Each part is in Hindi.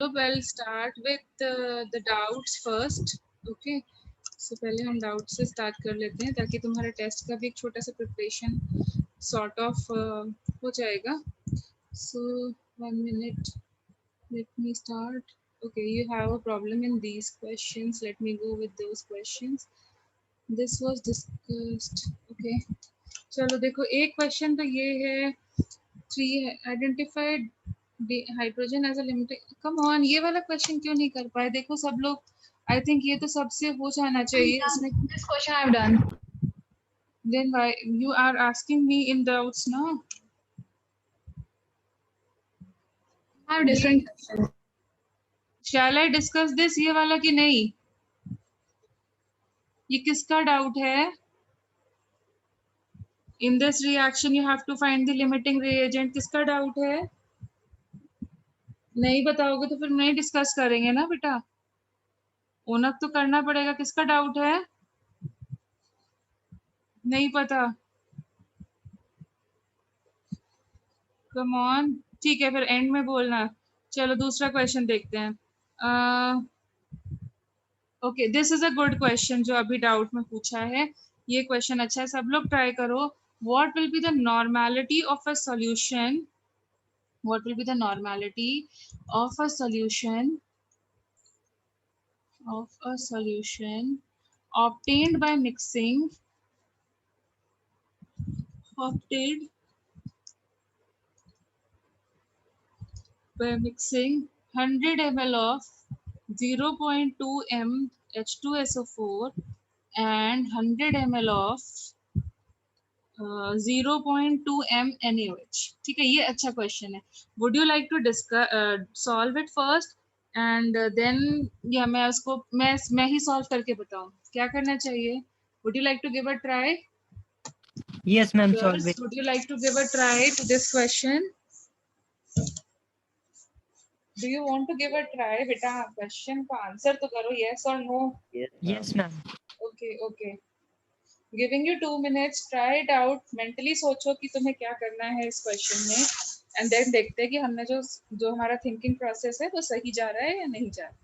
I'll start with the doubts first. Okay. So पहले हम डाउट से स्टार्ट कर लेते हैं ताकि तुम्हारे टेस्ट का भी एक छोटा सा प्रिपरेशन सॉर्ट ऑफ हो जाएगा. So 1 minute. Let me start. Okay, you have a problem in these questions. Let me go with those questions. This was discussed. Okay. चलो देखो एक क्वेश्चन तो ये है 3 identified hydrogen as a limited. Come on, ये वाला क्वेश्चन क्यों नहीं कर पाए? देखो सब लोग, आई थिंक ये तो सबसे हो जाना चाहिए इसमें. This question I've done. Then why you are asking me in doubts now? I have different questions. Shall I discuss this? ये वाला कि नहीं? ये किसका डाउट है? In this reaction you have to find the limiting reagent. किसका डाउट है? नहीं बताओगे तो फिर नहीं डिस्कस करेंगे ना बेटा. ओनक तो करना पड़ेगा. किसका डाउट है? नहीं पता. Come on. ठीक है फिर एंड में बोलना. चलो दूसरा क्वेश्चन देखते हैं. Okay, this is a good question जो अभी डाउट में पूछा है. ये क्वेश्चन अच्छा है, सब लोग ट्राई करो. What will be the normality of a solution? What will be the normality of a solution obtained by mixing obtained by mixing 100 ml of 0.2 m H2SO4 and 100 ml of 0.2 m NaOH. ठीक है, ये अच्छा क्वेश्चन है. Would you like to discuss solve it first and then, या मैं उसको मैं ही सॉल्व करके बताऊं? क्या करना चाहिए? Would you like to give a try? Yes, ma'am. Girls, Solve it. would you like to give a try to this question? Do you want to give a try? बेटा क्वेश्चन का आंसर तो करो, yes or no. Yes, ma'am. Okay, okay. Giving you 2 minutes. Try it out. Mentally सोचो कि तुम्हें क्या करना है इस क्वेश्चन में, and then देखते हैं कि हमने जो हमारा थिंकिंग प्रोसेस है वो सही जा रहा है या नहीं जा रहा.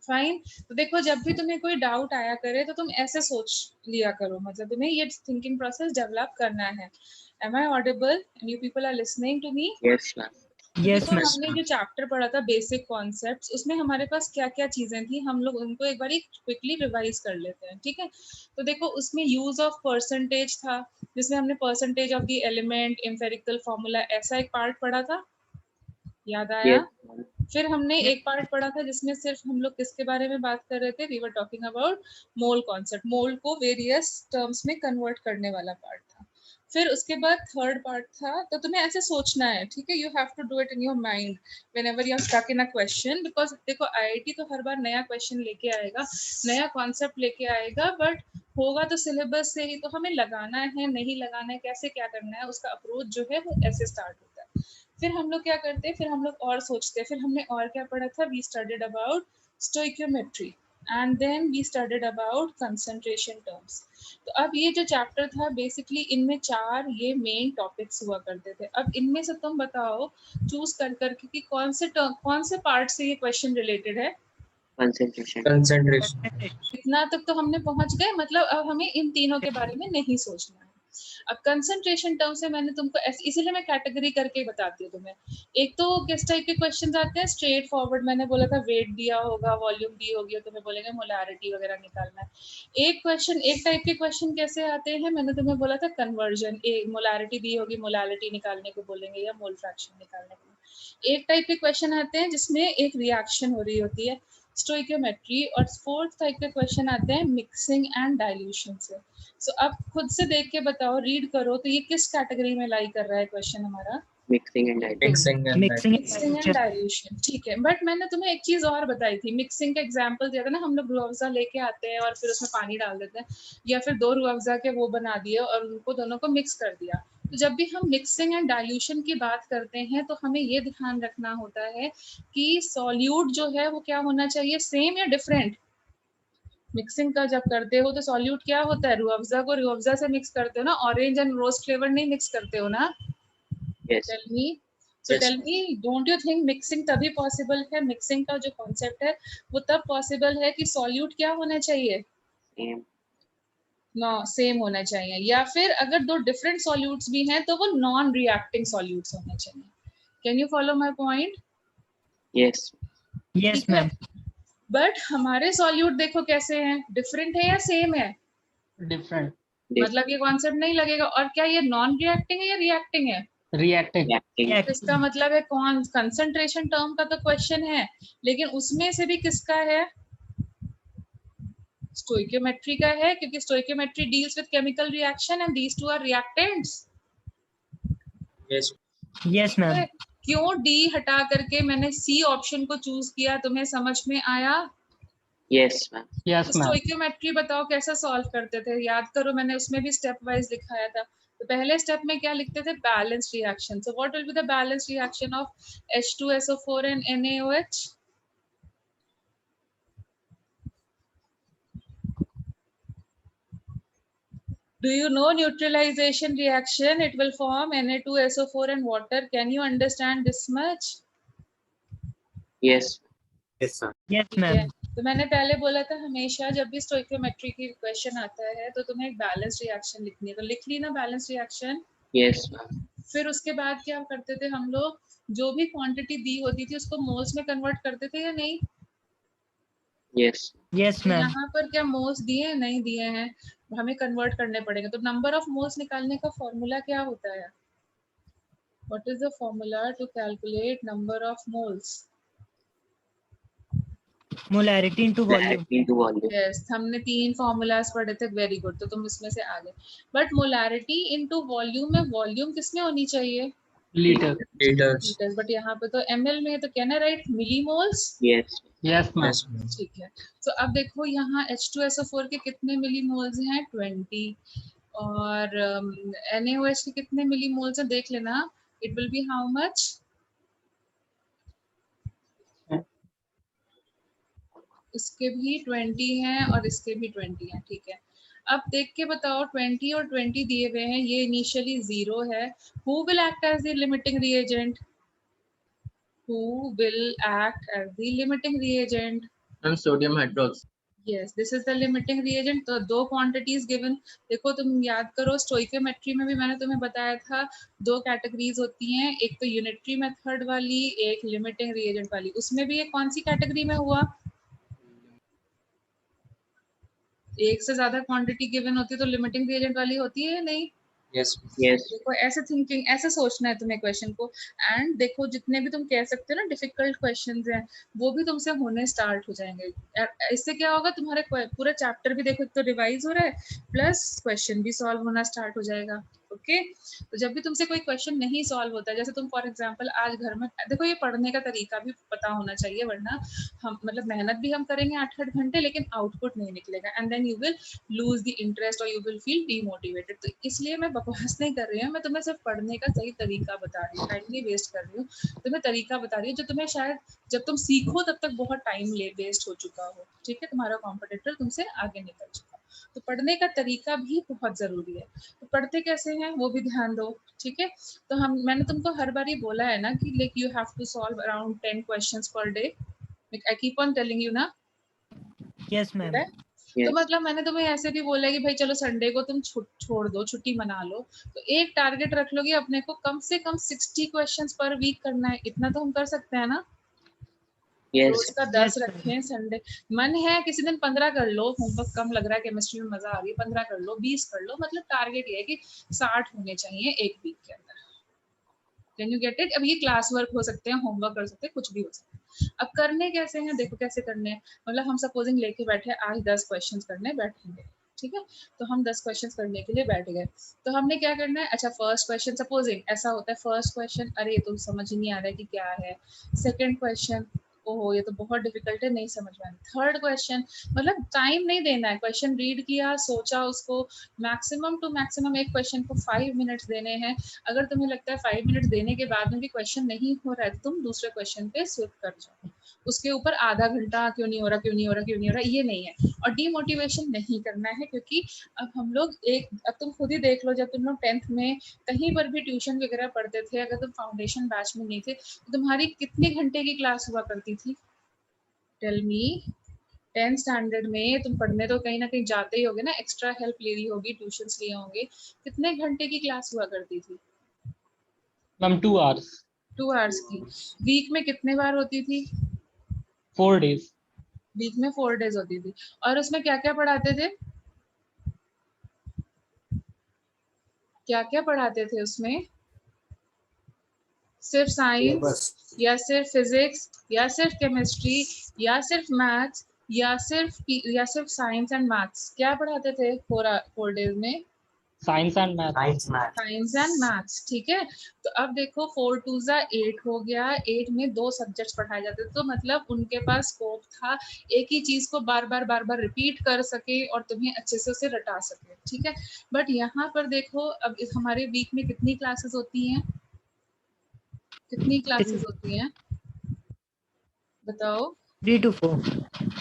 फाइन. तो देखो जब भी तुम्हें कोई डाउट आया करे तो तुम ऐसे सोच लिया करो, मतलब तुम्हें ये थिंकिंग प्रोसेस डेवलप करना है. Am I audible? And you people are listening to me? Yes, ma'am. Yes, देखो ma'am. हमने जो चैप्टर पढ़ा था बेसिक कॉन्सेप्ट्स, उसमें हमारे पास क्या क्या चीजें थी, हम लोग उनको एक बार क्विकली रिवाइज कर लेते हैं. ठीक है, तो देखो उसमें यूज ऑफ परसेंटेज था, जिसमें हमने percentage of the element, empirical formula, ऐसा एक पार्ट पढ़ा था. याद आया? Yes, ma'am. फिर हमने एक पार्ट पढ़ा था जिसमें सिर्फ हम लोग किसके बारे में बात कर रहे थे? We were talking about mole concept. Mole को वेरियस टर्म्स में कन्वर्ट करने वाला पार्ट था. फिर उसके बाद थर्ड पार्ट था. तो तुम्हें ऐसे सोचना है, ठीक है? You have to do it in your mind whenever you are stuck in a question, because देखो आईआईटी तो हर बार नया क्वेश्चन लेके आएगा, नया कॉन्सेप्ट लेके आएगा, बट होगा तो सिलेबस से ही. तो हमें लगाना है, नहीं लगाना है, कैसे क्या करना है, उसका अप्रोच जो है वो ऐसे स्टार्ट होता है. फिर हम लोग क्या करते हैं, फिर हम लोग और सोचते हैं. फिर हमने और क्या पढ़ा था? We studied about stoichiometry and then we studied about concentration terms. तो अब ये जो चैप्टर था बेसिकली इनमें 4 ये मेन टॉपिक्स हुआ करते थे. अब इनमें से तुम बताओ चूज कर करके कि कौन से पार्ट से ये क्वेश्चन रिलेटेड है. Concentration. इतना तक तो हमने पहुंच गए, मतलब अब हमें इन तीनों के बारे में नहीं सोचना है. अब कंसंट्रेशन टर्म से मैंने तुमको इसीलिए मैं कैटेगरी करके बताती हूँ तुम्हें. एक तो किस टाइप के क्वेश्चन आते हैं? Straight forward. मैंने बोला था वेट दिया होगा, वॉल्यूम दी होगी, तुम्हें बोलेंगे मोलारिटी वगैरह निकालना है. एक टाइप के क्वेश्चन कैसे आते हैं? मैंने तुम्हें बोला था कन्वर्जन. मोलारिटी दी होगी, मोलारिटी निकालने को बोलेंगे या मोल फ्रैक्शन निकालने को. एक टाइप के क्वेश्चन आते हैं जिसमें एक रिएक्शन हो रही होती है, स्टोइकियोमेट्री. और फोर्थ टाइप के क्वेश्चन आते हैं मिक्सिंग एंड डाइल्यूशन से. सो अब खुद से देख के बताओ, रीड करो, तो ये किस कैटेगरी में लाई कर रहा है क्वेश्चन हमारा? Mixing and Mixing and mixing and dilution. Dilution, ठीक है। बट मैंने तुम्हें एक चीज और बताई थी, मिक्सिंग का एग्जांपल दिया था ना, हम लोग रूह अफ़ज़ा लेके आते हैं और फिर उसमें पानी डाल देते हैं, या फिर 2 रूह अफ़ज़ा के वो बना दिए और उनको दोनों को मिक्स कर दिया। तो जब भी हम मिक्सिंग एंड डाइल्यूशन की बात करते हैं तो हमें ये ध्यान रखना होता है कि सॉल्यूट जो है वो क्या होना चाहिए, सेम या डिफरेंट। मिक्सिंग का जब करते हो तो सॉल्यूट क्या होता है, रूह अफ़ज़ा को रूह अफ़ज़ा से मिक्स करते हो ना, ऑरेंज एंड रोज फ्लेवर नहीं मिक्स करते हो ना। Yes tell me, so tell me, don't you think mixing तभी पॉसिबल है, मिक्सिंग का जो कॉन्सेप्ट है वो तब पॉसिबल है कि सॉल्यूट क्या होना चाहिए, सेम नो सेम होना चाहिए, या फिर अगर 2 डिफरेंट सॉल्यूट्स भी हैं तो वो नॉन रिएक्टिंग सॉल्यूट्स होने चाहिए। Can you follow my point? Yes Yes, ठीक है। ma'am. बट हमारे सॉल्यूट देखो कैसे हैं, डिफरेंट है या सेम है, Different. मतलब ये कॉन्सेप्ट नहीं लगेगा। और क्या ये नॉन रिएक्टिंग है या रिएक्टिंग है? Reacting. रिएक्टिंग React- इसका मतलब है कौन, कंसंट्रेशन टर्म का तो क्वेश्चन है, लेकिन उसमें से भी किसका है, स्टोइकियोमेट्री का है, क्योंकि stoichiometry deals with chemical reaction and these two are reactants. Yes, ma'am. क्यों डी हटा करके मैंने सी ऑप्शन को चूज किया, तुम्हें समझ में आया? Yes ma'am Yes, ma'am. Stoichiometry बताओ कैसा सॉल्व करते थे, याद करो, मैंने उसमें भी स्टेप वाइज दिखाया था। तो पहले स्टेप में क्या लिखते थे, balance reaction. So what will be the balance reaction of H2SO4 and NaOH? Do you know neutralization reaction? It will form Na2SO4 and water. Can you understand this much? Yes Yes, ठीक है। ma'am. तो मैंने पहले बोला था हमेशा जब भी स्टोइकियोमेट्री की क्वेश्चन आता है तो तुम्हें एक बैलेंस रिएक्शन लिखनी है, तो लिख ली ना बैलेंस रिएक्शन। यस मैम फिर उसके बाद क्या करते थे हम लोग, जो भी क्वांटिटी दी होती थी उसको मोल्स में कन्वर्ट करते थे या नहीं? यस Yes, तो ma'am. यहाँ पर क्या मोल्स दिए नहीं दिए हैं, हमें कन्वर्ट करने पड़ेंगे। तो नंबर ऑफ मोल्स निकालने का फॉर्मूला क्या होता है? What is the formula to calculate number of moles? Molarity into volume. Into volume yes, हमने 3 फॉर्मूलाज पढ़े थे, वेरी गुड, तो तुम इसमें से आ गए। बट मोलारिटी इनटू वॉल्यूम में वॉल्यूम किसमें होनी चाहिए, Liter. लीटर्स, बट यहाँ पे तो ml में है, तो can I right millimoles? Yes Yes, ma'am. ठीक है। तो अब देखो यहाँ H2SO4 के कितने मिलीमोल्स हैं, 20, और NaOH के कितने मिलीमोल्स हैं देख लेना, it will be how much, इसके भी 20 हैं और इसके भी 20 हैं, ठीक है। अब देख के बताओ, 20 और 20 दिए हुए हैं, ये इनिशियली 0 है। Who will act as the limiting reagent, who will act as the limiting reagent? And sodium hydroxide. Yes, this is the limiting reagent. तो 2 क्वांटिटीज गिवन, देखो तुम याद करो स्टोइकियोमेट्री में भी मैंने तुम्हें बताया था 2 कैटेगरीज होती हैं, एक तो यूनिटरी मेथड वाली, एक लिमिटिंग रिएजेंट वाली। उसमें भी ये कौन सी कैटेगरी में हुआ, एक से ज्यादा क्वांटिटी गिवन होती है तो लिमिटिंग रिएजेंट वाली होती है या नहीं? यस देखो ऐसे थिंकिंग, ऐसे सोचना है तुम्हें क्वेश्चन को। एंड देखो जितने भी तुम कह सकते हो ना डिफिकल्ट क्वेश्चंस हैं, वो भी तुमसे होने स्टार्ट हो जाएंगे। इससे क्या होगा, तुम्हारे पूरा चैप्टर भी देखो, एक तो रिवाइज हो रहा है प्लस क्वेश्चन भी सॉल्व होना स्टार्ट हो जाएगा। ओके, तो जब भी तुमसे कोई क्वेश्चन नहीं सॉल्व होता है, जैसे तुम फॉर एग्जांपल आज घर में देखो, ये पढ़ने का तरीका भी पता होना चाहिए, वरना हम मतलब मेहनत भी हम करेंगे 8-8 घंटे लेकिन आउटपुट नहीं निकलेगा, and then you will lose the interest और यू विल फील डीमोटिवेटेड। तो इसलिए मैं बकवास नहीं कर रही हूँ, मैं तुम्हें सिर्फ पढ़ने का सही तरीका बता रही हूँ, टाइम नहीं वेस्ट कर रही हूँ, तुम्हें तरीका बता रही हूँ जो तुम्हें शायद जब तुम सीखो तब तक बहुत टाइम वेस्ट हो चुका हो। ठीक है, तुम्हारा कॉम्पिटिटर तुमसे आगे निकल चुका। तो पढ़ने का तरीका भी बहुत जरूरी है। तो पढ़ते कैसे हैं वो भी ध्यान दो, ठीक है। तो मैंने तुमको हर बार ही बोला है ना कि like you have to solve around 10 questions per day, I keep on telling you ना। Yes, ma'am. तो मतलब मैंने तुम्हें ऐसे भी बोला है कि भाई चलो संडे को तुम छोड़ दो, छुट्टी मना लो, तो एक टारगेट रख लोगे अपने को, कम से कम 60 क्वेश्चंस पर वीक करना है, इतना तो हम कर सकते हैं ना। यस रोज का 10 Yes, रखें, संडे मन है किसी दिन 15 कर लो, होमवर्क कम लग रहा है, केमिस्ट्री में मजा आ रही है, 15 कर लो, 20 कर लो, मतलब टारगेट ये है कि 60 होने चाहिए एक वीक के अंदर। Can you get it? अब ये क्लास वर्क हो सकते हैं, होमवर्क कर सकते हैं, कुछ भी हो सकता है। अब करने कैसे हैं, देखो कैसे करने हैं, मतलब हम सपोजिंग लेके बैठे आज 10 क्वेश्चंस करने बैठेंगे, ठीक है, तो हम 10 क्वेश्चंस करने के लिए बैठ गए। तो हमने क्या करना है, अच्छा फर्स्ट क्वेश्चन, सपोजिंग ऐसा होता है, फर्स्ट क्वेश्चन अरे ये तो समझ ही नहीं आ रहा है कि क्या है। सेकंड क्वेश्चन, ओहो ये तो बहुत डिफिकल्ट है, नहीं समझ में आ रहा। थर्ड क्वेश्चन, मतलब टाइम नहीं देना है, क्वेश्चन रीड किया, सोचा उसको, मैक्सिमम टू मैक्सिमम एक क्वेश्चन को 5 मिनट्स देने हैं। अगर तुम्हें लगता है 5 मिनट्स देने के बाद में भी क्वेश्चन नहीं हो रहा है तो तुम दूसरे क्वेश्चन पे स्विप कर जाओ। उसके ऊपर आधा घंटा क्यों नहीं हो रहा, क्यों नहीं हो रहा, क्यों नहीं हो रहा, ये नहीं है। और डीमोटिवेशन नहीं करना है, क्योंकि अब हम लोग अब तुम खुद ही देख लो, जब तुम लोग 10th में कहीं पर भी ट्यूशन वगैरह पढ़ते थे, अगर तुम फाउंडेशन बैच में नहीं थे तो तुम्हारी कितने घंटे की क्लास हुआ करती थी? Tell me. 10th स्टैंडर्ड में तुम पढ़ने तो कहीं ना कहीं जाते ही होगे ना, एक्स्ट्रा हेल्प ले ली होगी, ट्यूशंस लिए होंगे, कितने घंटे की क्लास हुआ करती थी? मैम 2 hours, 2 आवर्स की। वीक में कितने बार होती थी? 4 days. वीक में 4 डेज होती थी। और उसमें क्या क्या पढ़ाते थे? क्या क्या पढ़ाते थे उसमें? सिर्फ साइंस या सिर्फ फिजिक्स या सिर्फ केमिस्ट्री या सिर्फ मैथ्स या सिर्फ साइंस एंड मैथ्स? क्या पढ़ाते थे 4 डेज में? Science and math. Science and maths, ठीक है। तो अब देखो 4 2 जा 8 हो गया, 8 में 2 सब्जेक्ट्स पढ़ाए जाते थे, तो मतलब उनके पास स्कोप था एक ही चीज को बार बार रिपीट कर सके और तुम्हें अच्छे से उसे रटा सके, ठीक है। बट यहाँ पर देखो, अब हमारे वीक में कितनी क्लासेस होती हैं? कितनी क्लासेस होती हैं बताओ? 3 to 4.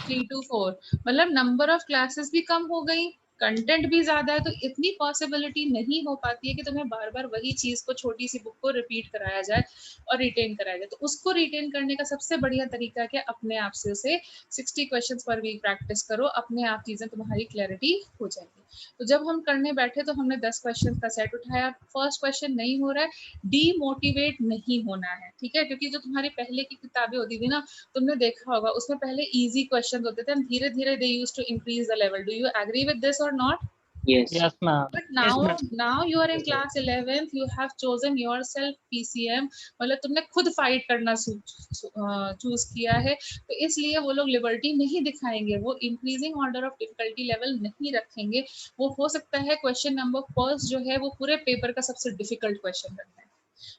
3 to 4, मतलब नंबर ऑफ क्लासेस भी कम हो गई, कंटेंट भी ज्यादा है, तो इतनी पॉसिबिलिटी नहीं हो पाती है कि तुम्हें बार बार वही चीज को, छोटी सी बुक को रिपीट कराया जाए और रिटेन कराया जाए। तो उसको रिटेन करने का सबसे बढ़िया तरीका क्या, अपने आप से उसे 60 क्वेश्चंस पर वीक प्रैक्टिस करो, अपने आप चीजें तुम्हारी क्लैरिटी हो जाएगी। तो जब हम करने बैठे तो हमने 10 क्वेश्चन का सेट उठाया, फर्स्ट क्वेश्चन नहीं हो रहा है, डीमोटिवेट नहीं होना है, ठीक है। क्योंकि जो तुम्हारी पहले की किताबें होती थी ना, तुमने देखा होगा उसमें पहले इजी क्वेश्चन होते थे, धीरे धीरे they used to increase the level. Do you agree with this or not? Yes. Yes, ma'am. But Yes, now, ma'am. now you are in class 11th, you have chosen yourself PCM, मतलब तुमने खुद फाइट करना चूज किया है, तो इसलिए वो लोग लिबर्टी नहीं दिखाएंगे, वो increasing order of difficulty level नहीं रखेंगे। वो हो सकता है क्वेश्चन नंबर फर्स्ट जो है वो पूरे पेपर का सबसे डिफिकल्ट क्वेश्चन रखना है,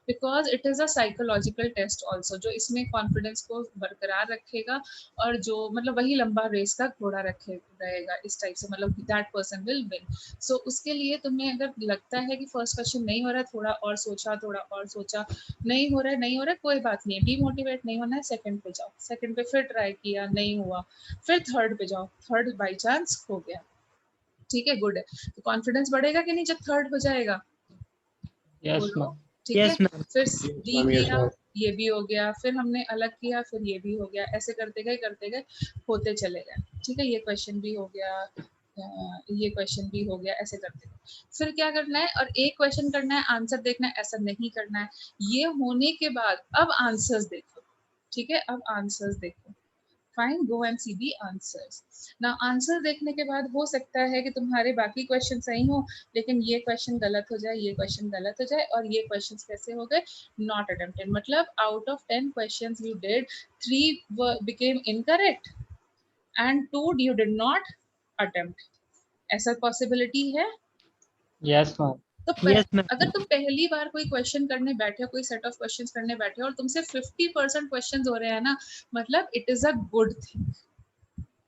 because it is a psychological test also, जो इसमें कॉन्फिडेंस को बरकरार रखेगा और जो मतलब वही लंबा रेस का घोड़ा रहेगा इस टाइप से, मतलब दैट पर्सन विल विन। सो उसके लिए तुम्हें अगर लगता है कि फर्स्ट क्वेश्चन नहीं हो रहा है, थोड़ा और सोचा, नहीं हो रहा है, कोई बात नहीं है, डीमोटिवेट नहीं होना है, सेकंड पे जाओ, सेकंड पे फिर ट्राई किया, नहीं हुआ, फिर थर्ड पे जाओ, थर्ड बाई चांस हो गया, ठीक है, गुड है। तो कॉन्फिडेंस बढ़ेगा कि नहीं जब थर्ड हो जाएगा? Yes, बोलो, ma'am. ठीक Yes, है। ma'am. फिर डी किया, ये भी हो गया, फिर हमने अलग किया, फिर ये भी हो गया, ऐसे करते गए होते चले गए, ठीक है। ये क्वेश्चन भी हो गया, ये क्वेश्चन भी हो गया, ऐसे करते गए। फिर क्या करना है, और एक क्वेश्चन करना है, आंसर देखना है, ऐसा नहीं करना है। ये होने के बाद अब आंसर्स देखो, ठीक है, अब आंसर्स देखो, fine, go and see the answers. ना आंसर देखने के बाद हो सकता है कि तुम्हारे बाकी क्वेश्चन सही हो, लेकिन ये क्वेश्चन गलत हो जाए, ये क्वेश्चन गलत हो जाए, और ये क्वेश्चन कैसे हो गए, नॉट अटेम्प्टेड, मतलब out of 10 questions you did 3 became incorrect and 2 you did not attempt। ऐसा पॉसिबिलिटी है? Yes, ma'am. तो Yes, ma'am. अगर तुम पहली बार कोई क्वेश्चन करने बैठे हो, कोई सेट ऑफ क्वेश्चंस करने बैठे हो और तुमसे 50% क्वेश्चंस हो रहे हैं ना, मतलब it is a good thing,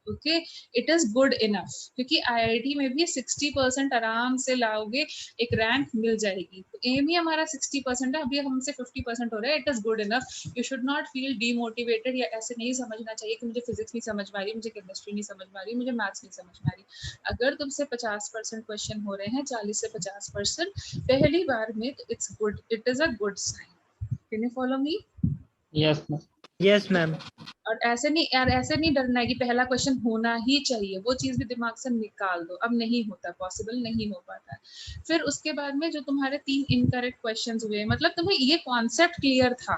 okay, it is good enough, क्योंकि आईआईटी में भी 60% आराम से लाओगे, एक रैंक मिल जाएगी। तो एम ही हमारा 60% है, अभी हमसे 50% हो रहा है, it is good enough. You should not feel demotivated, या ऐसे नहीं समझना चाहिए कि मुझे फिजिक्स नहीं समझ में आ रही, मुझे केमिस्ट्री नहीं समझ में आ रही, मुझे मैथ्स नहीं समझ में आ रही। अगर तुमसे 50% क्वेश्चन हो रहे हैं, 40 से 50% पहली बार में, तो it's good, it is a good sign. Can you follow me? Yes, ma'am. Yes, ma'am. और ऐसे नहीं यार, ऐसे नहीं डरना है कि पहला क्वेश्चन होना ही चाहिए, वो चीज भी दिमाग से निकाल दो, अब नहीं होता, पॉसिबल नहीं हो पाता है। फिर उसके बाद में जो तुम्हारे 3 इनकरेक्ट क्वेश्चंस हुए, मतलब तुम्हें ये कॉन्सेप्ट क्लियर था,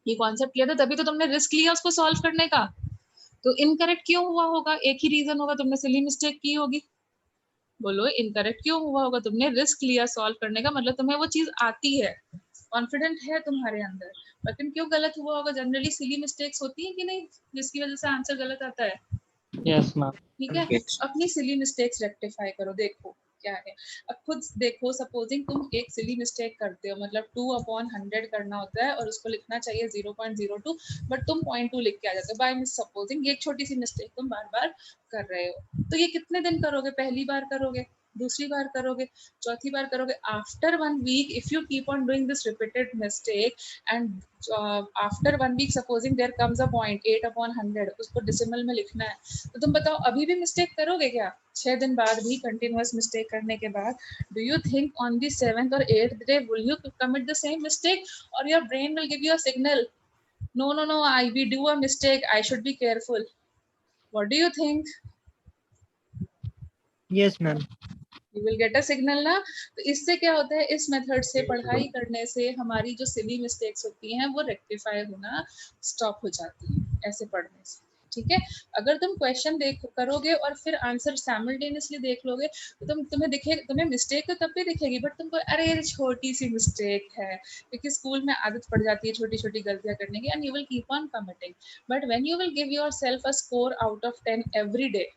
ये कॉन्सेप्ट क्लियर था, तभी तो तुमने रिस्क लिया उसको सॉल्व करने का। तो इनकरेक्ट क्यों हुआ होगा? एक ही रीजन होगा, तुमने सिली मिस्टेक की होगी। बोलो, इनकरेक्ट क्यों हुआ होगा? तुमने रिस्क लिया सॉल्व करने का, मतलब तुम्हें वो चीज आती है, कॉन्फिडेंट है तुम्हारे अंदर, लेकिन क्यों गलत हुआ होगा? जनरली सिली मिस्टेक्स होती है कि नहीं, जिसकी वजह से आंसर गलत आता है? Yes, ma'am. ठीक है, Yes. अपनी सिली मिस्टेक्स रेक्टिफाई करो, देखो क्या है। अब खुद देखो, सपोजिंग तुम एक सिली मिस्टेक करते हो, मतलब 2/100 करना होता है और उसको लिखना चाहिए 0.02, बट तुम 0.2 लिख के आ जाते हो बाय मिस सपोजिंग। ये एक छोटी सी मिस्टेक तुम बार बार कर रहे हो, तो ये कितने दिन करोगे? पहली बार करोगे, दूसरी बार करोगे, चौथी बार करोगे। After 1 week if you keep on doing this repeated mistake and after 1 week supposing there comes a point 8/100, उसको डेसिमल में लिखना है, तो तुम बताओ अभी भी मिस्टेक करोगे क्या? 6 दिन बाद भी कंटिन्यूअस मिस्टेक करने के बाद, do you think on the 7th or 8th day will you commit the same mistake, और your brain will give you a signal, no no no, I we do a mistake, I should be careful. What do you think? Yes, ma'am. You will get a signal ना। तो इससे क्या होता है, इस मेथड से पढ़ाई करने से हमारी जो सिली मिस्टेक्स होती हैं वो रेक्टिफाई होना स्टॉप हो जाती है ऐसे पढ़ने से। ठीक है, अगर तुम क्वेश्चन देख करोगे और फिर आंसर साइमल्टेनियसली देख लोगे तो तुम्हें दिखे, तुम्हें मिस्टेक तो तब भी दिखेगी, बट तुमको अरे ये छोटी सी मिस्टेक है, क्योंकि स्कूल में आदत पड़ जाती है छोटी छोटी गलतियां करने की, and you will keep on committing. But when you will give yourself a score out of 10 every day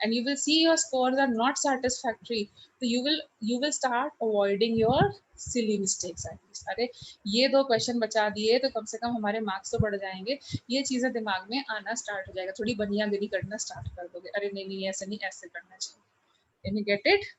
and you will see your scores are not satisfactory, so you will start avoiding your silly mistakes at least। अरे ये 2 क्वेश्चन बचा दिए तो कम से कम हमारे मार्क्स तो बढ़ जाएंगे, ये चीजें दिमाग में आना स्टार्ट हो जाएगा, थोड़ी बनियागिरी करना स्टार्ट कर दोगे, अरे नहीं नहीं ऐसे नहीं, ऐसे करना चाहिए। Can you get it?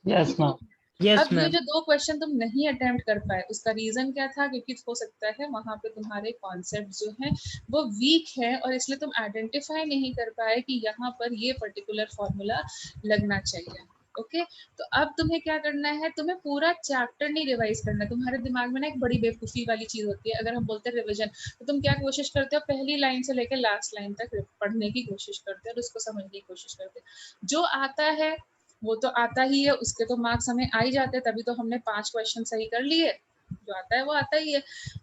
Yes, ma'am. Yes, अब ये ma'am. जो 2 क्वेश्चन तुम नहीं अटेम्प्ट कर पाए उसका रीजन क्या था? क्योंकि हो सकता है वहां पे तुम्हारे कॉन्सेप्ट जो हैं वो वीक है और इसलिए तुम आइडेंटिफाई नहीं कर पाए कि यहाँ पर ये पर्टिकुलर फॉर्मूला लगना चाहिए। ओके, तो अब तुम्हें क्या करना है, तुम्हें पूरा चैप्टर नहीं रिवाइज करना है। तुम्हारे दिमाग में ना एक बड़ी बेवकूफी वाली चीज होती है, अगर हम बोलते हैं रिविजन, तो तुम क्या कोशिश करते हो, पहली लाइन से लेकर लास्ट लाइन तक पढ़ने की कोशिश करते हो और उसको समझने की कोशिश करते हो। जो आता है वो तो आता ही है, उसके तो मार्क्स हमें आ ही जाते हैं, तभी तो हमने 5 क्वेश्चन सही कर लिए। जो आता है वो आता ही है,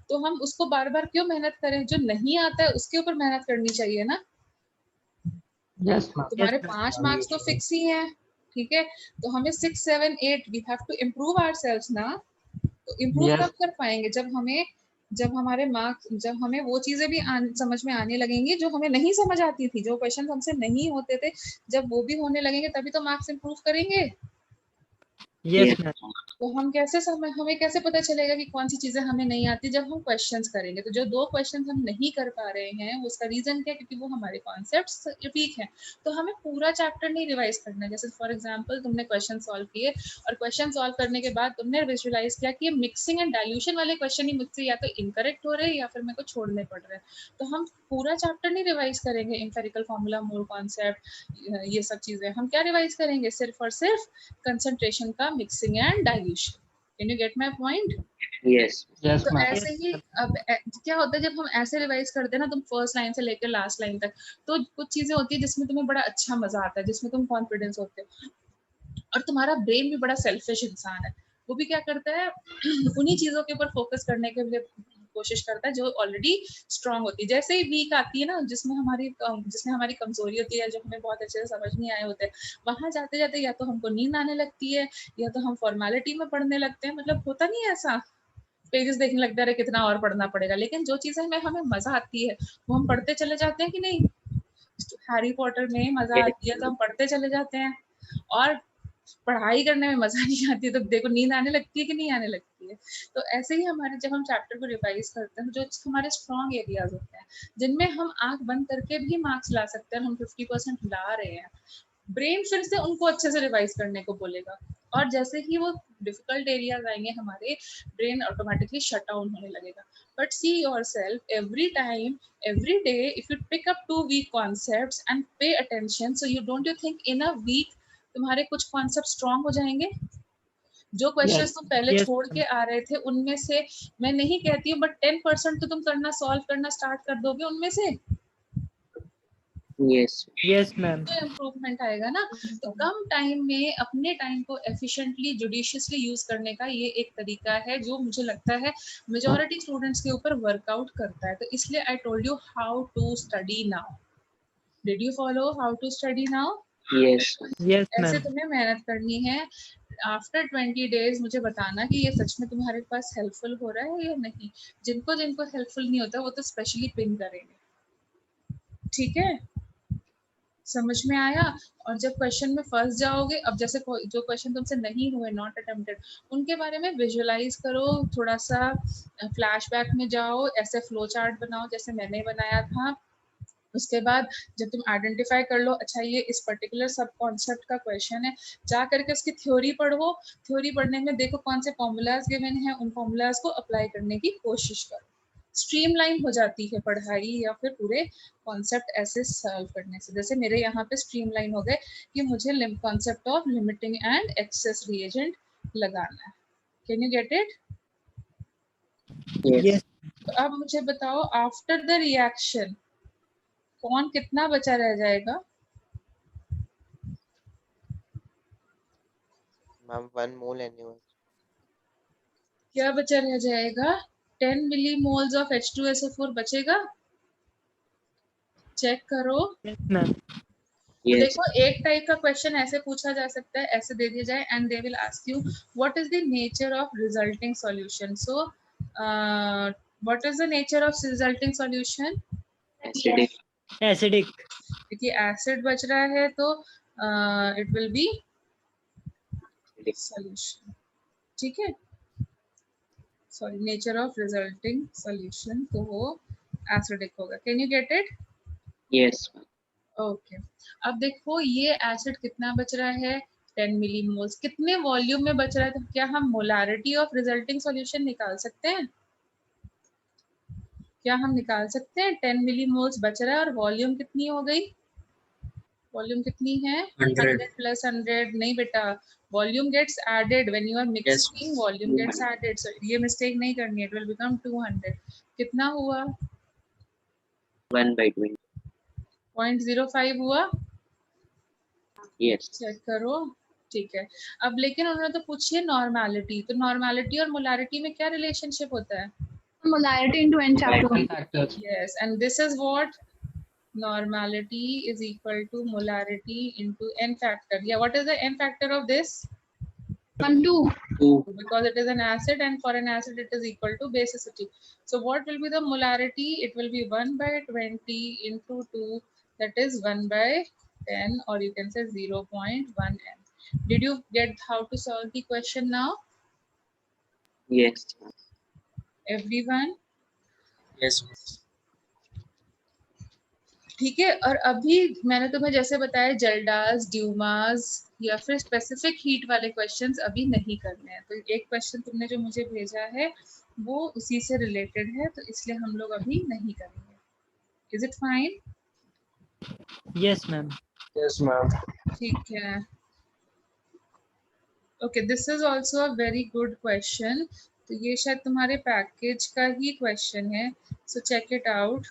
तो हम उसको बार बार क्यों मेहनत करें? जो नहीं आता है उसके ऊपर मेहनत करनी चाहिए ना। Yes, ma'am. तुम्हारे Yes, 5 मार्क्स तो फिक्स ही हैं, ठीक है, तो हमें 6 7 8 we have to improve ourselves ना। तो इम्प्रूव Yes. कब कर पाएंगे? जब हमारे मार्क्स, जब हमें वो चीजें भी समझ में आने लगेंगी जो हमें नहीं समझ आती थी, जो क्वेश्चन हमसे नहीं होते थे, जब वो भी होने लगेंगे तभी तो मार्क्स इम्प्रूव करेंगे। yes, Yes. ma'am. तो हम कैसे हमें कैसे पता चलेगा कि कौन सी चीजें हमें नहीं आती? जब हम क्वेश्चंस करेंगे। तो जो 2 क्वेश्चंस हम नहीं कर पा रहे हैं उसका रीजन क्या है? क्योंकि वो हमारे कॉन्सेप्ट्स वीक हैं। तो हमें पूरा चैप्टर नहीं रिवाइज करना है। जैसे फॉर एग्जांपल तुमने क्वेश्चन सॉल्व किए और क्वेश्चन सॉल्व करने के बाद तुमने विजुअलाइज किया कि ये मिक्सिंग एंड डाइल्यूशन वाले क्वेश्चन ही मुझसे या तो इनकरेक्ट हो रहे हैं या फिर मेरे को छोड़ने पड़ रहे हैं। तो हम पूरा चैप्टर नहीं रिवाइज करेंगे, एम्पिरिकल फार्मूला, मोल कॉन्सेप्ट, ये सब चीजें हम क्या रिवाइज करेंगे? सिर्फ और सिर्फ कंसंट्रेशन का mixing and dilution. Can you get my point? Yes. Yes, तो ma'am. ऐसे ही अब क्या होता है जब हम ऐसे रिवाइज करते हैं ना, तुम फर्स्ट लाइन से लेकर लास्ट लाइन तक, तो कुछ चीजें होती है जिसमें तुम्हें बड़ा अच्छा मजा आता है, जिसमें तुम कॉन्फिडेंस होते हो, और तुम्हारा ब्रेन भी बड़ा सेल्फिश इंसान है, वो भी क्या करता है उन्हीं चीजों के ऊपर फोकस करने के लिए कोशिश करता है जो ऑलरेडी स्ट्रांग होती है। जैसे ही वीक आती है ना, जिसमें हमारी कमजोरी होती है, जो हमें बहुत अच्छे से समझ नहीं आए होते, वहां जाते जाते या तो हमको नींद आने लगती है या तो हम फॉर्मेलिटी में पढ़ने लगते हैं। मतलब होता नहीं है ऐसा, पेजेस देखने लगता है कितना और पढ़ना पड़ेगा, लेकिन जो चीजें हमें मजा आती है वो हम पढ़ते चले जाते हैं कि नहीं? हैरी पॉटर में मजा आती है तो हम पढ़ते चले जाते हैं, और पढ़ाई करने में मजा नहीं आती है तो देखो नींद आने लगती है कि नहीं आने लगती है। तो ऐसे ही हमारे जब हम चैप्टर को रिवाइज करते हैं, जो हमारे स्ट्रॉन्ग एरियाज होते हैं जिनमें हम आंख बंद करके भी मार्क्स ला सकते हैं, हम 50% ला रहे हैं, ब्रेन फिर से उनको अच्छे से रिवाइज करने को बोलेगा, और जैसे ही वो डिफिकल्ट एरियाज आएंगे हमारे, ब्रेन ऑटोमेटिकली शट डाउन होने लगेगा। But see yourself every time, every day, if you pick up 2 weak concepts and pay attention, so you don't you think in a week तुम्हारे कुछ कॉन्सेप्ट स्ट्रॉन्ग हो जाएंगे? जो क्वेश्चंस Yes. तुम पहले Yes, छोड़ के आ रहे थे उनमें से, मैं नहीं कहती हूँ, बट 10% तो तुम करना, सॉल्व करना स्टार्ट कर दोगे उनमें से, Yes. yes, ma'am. तो इम्प्रूवमेंट आएगा ना। तो कम टाइम में अपने टाइम को एफिशिएंटली, जुडिशियसली यूज करने का ये एक तरीका है जो मुझे लगता है मेजॉरिटी स्टूडेंट्स के ऊपर वर्कआउट करता है। तो इसलिए I told you how to study now. Did you follow how to study now? Yes. Yes, ऐसे ma'am. तुम्हें मेहनत करनी है। आफ्टर 20 डेज मुझे बताना कि ये सच में तुम्हारे पास हेल्पफुल हो रहा है या नहीं। जिनको जिनको हेल्पफुल नहीं होता वो तो स्पेशली पिन करेंगे, ठीक है? समझ में आया? और जब क्वेश्चन में फंस जाओगे, अब जैसे जो क्वेश्चन तुमसे नहीं हुए, नॉट अटेम्प्टेड, उनके बारे में विजुअलाइज करो, थोड़ा सा फ्लैशबैक में जाओ, ऐसे फ्लो चार्ट बनाओ जैसे मैंने बनाया था। उसके बाद जब तुम आइडेंटिफाई कर लो, अच्छा ये इस पर्टिकुलर सब कॉन्सेप्ट का क्वेश्चन है, जा करके उसकी थ्योरी पढ़ो। थ्योरी पढ़ने में देखो कौन से फॉर्मूलाज गिवन हैं, उन फॉर्मूलाज को अप्लाई करने की कोशिश करो। स्ट्रीमलाइन हो जाती है पढ़ाई या फिर पूरे कॉन्सेप्ट ऐसे सॉल्व करने से। जैसे मेरे यहाँ पे स्ट्रीमलाइन हो गए कि मुझे concept of limiting and access reagent लगाना है। Can you get it? Yes. Yes. तो अब मुझे बताओ, आफ्टर द रिएक्शन कौन कितना बचा रह जाएगा? Ma'am, 1 mole anyway. क्या बचा रह जाएगा? 10 मिलीमोल्स ऑफ H2SO4 बचेगा। चेक करो। Yes, ma'am. तो Yes. देखो, एक टाइप का क्वेश्चन ऐसे पूछा जा सकता है, ऐसे दे दिया जाए and they will ask you what is the nature of resulting solution. So what is the nature of resulting solution? Acidic. Acidic. देखिए एसिड बच रहा है तो it will be Acidic. Solution. ठीक है, sorry, nature of resulting solution तो वो एसिडिक होगा। Can you get it? Yes. ma'am. Okay, अब देखो ये एसिड कितना बच रहा है? 10 मिलीमोल्स। कितने वॉल्यूम में बच रहा है? तो क्या हम मोलारिटी ऑफ रिजल्टिंग सॉल्यूशन निकाल सकते हैं? क्या हम निकाल सकते हैं? 10 मिलीमोल्स बच रहा है और वॉल्यूम कितनी हो गई? वॉल्यूम कितनी है? 100 प्लस 100 नहीं बेटा, volume gets added when you are mixing, volume gets added. So ये मिस्टेक नहीं करनी है, इट विल बिकम 200। कितना हुआ? 1/20. 0.05 हुआ। Yes. चेक करो। ठीक है, अब लेकिन उन्होंने तो पूछी है नॉर्मेलिटी, तो नॉर्मेलिटी और मोलारिटी में क्या रिलेशनशिप होता है? Molarity into n factor. Molarity. Factors. Yes, and this is what normality is equal to molarity into n factor. Yeah, what is the n factor of this? 1, 2. 2. Because it is an acid, and for an acid it is equal to basicity. So what will be the molarity? It will be 1/20 into 2, that is 1/10, or you can say 0.1 m. Did you get how to solve the question now, Yes. ma'am. everyone? Yes. ठीक है, और अभी मैंने तुम्हें जैसे बताया जल्डास, ड्यूमास या फिर स्पेसिफिक हीट वाले क्वेश्चंस अभी नहीं करने हैं। तो एक क्वेश्चन तुमने जो मुझे भेजा है वो उसी से रिलेटेड है, तो इसलिए हम लोग अभी नहीं करेंगे। Is it fine? Yes, ma'am. Yes, ma'am. ठीक है, okay, this is also a very good question. तो ये शायद तुम्हारे पैकेज का ही क्वेश्चन है, so check it out.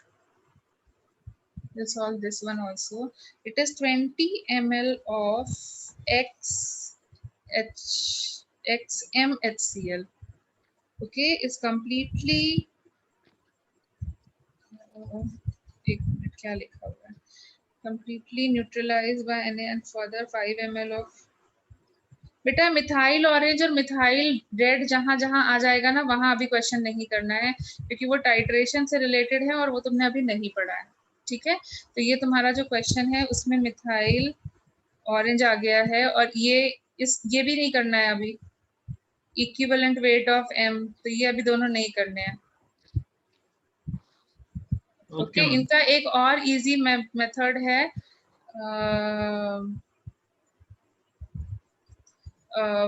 We'll solve this one also. It is 20 ml of XMHCl. Okay, is completely एक मिनट, क्या लिखा हुआ है? Completely neutralized by Na and further 5 ml of, बेटा मिथाइल ऑरेंज और मिथाइल रेड जहां जहां आ जाएगा ना, वहां अभी क्वेश्चन नहीं करना है, क्योंकि वो टाइट्रेशन से रिलेटेड है और वो तुमने अभी नहीं पढ़ा है। ठीक है, तो ये तुम्हारा जो क्वेश्चन है उसमें मिथाइल ऑरेंज आ गया है, और ये भी नहीं करना है अभी। इक्विवेलेंट वेट ऑफ M, तो ये अभी दोनों नहीं करने हैं। ओके, इनका एक और इजी मेथड है,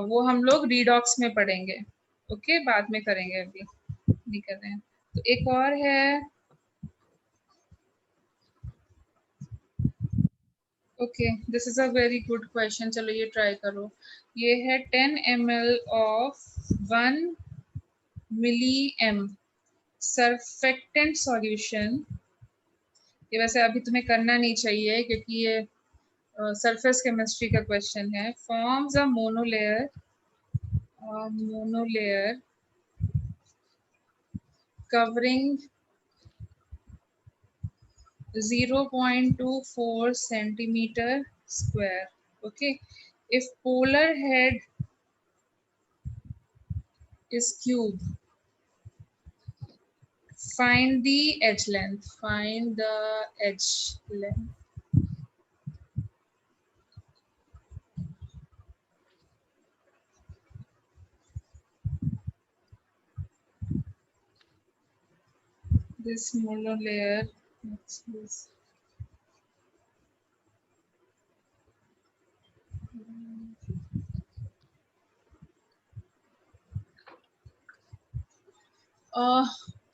वो हम लोग रीडॉक्स में पढ़ेंगे। ओके, बाद में करेंगे, अभी नहीं कर रहे हैं। तो एक और है, okay, this is a very good question, चलो ये ट्राई करो। ये है 10 ml of 1 ml surfactant solution. ये वैसे अभी तुम्हें करना नहीं चाहिए क्योंकि ये सरफेस केमिस्ट्री का क्वेश्चन है। Forms a monolayer covering 0.24 centimeter square. Okay, if polar head is cube, find the edge length. this monolayer. What's this?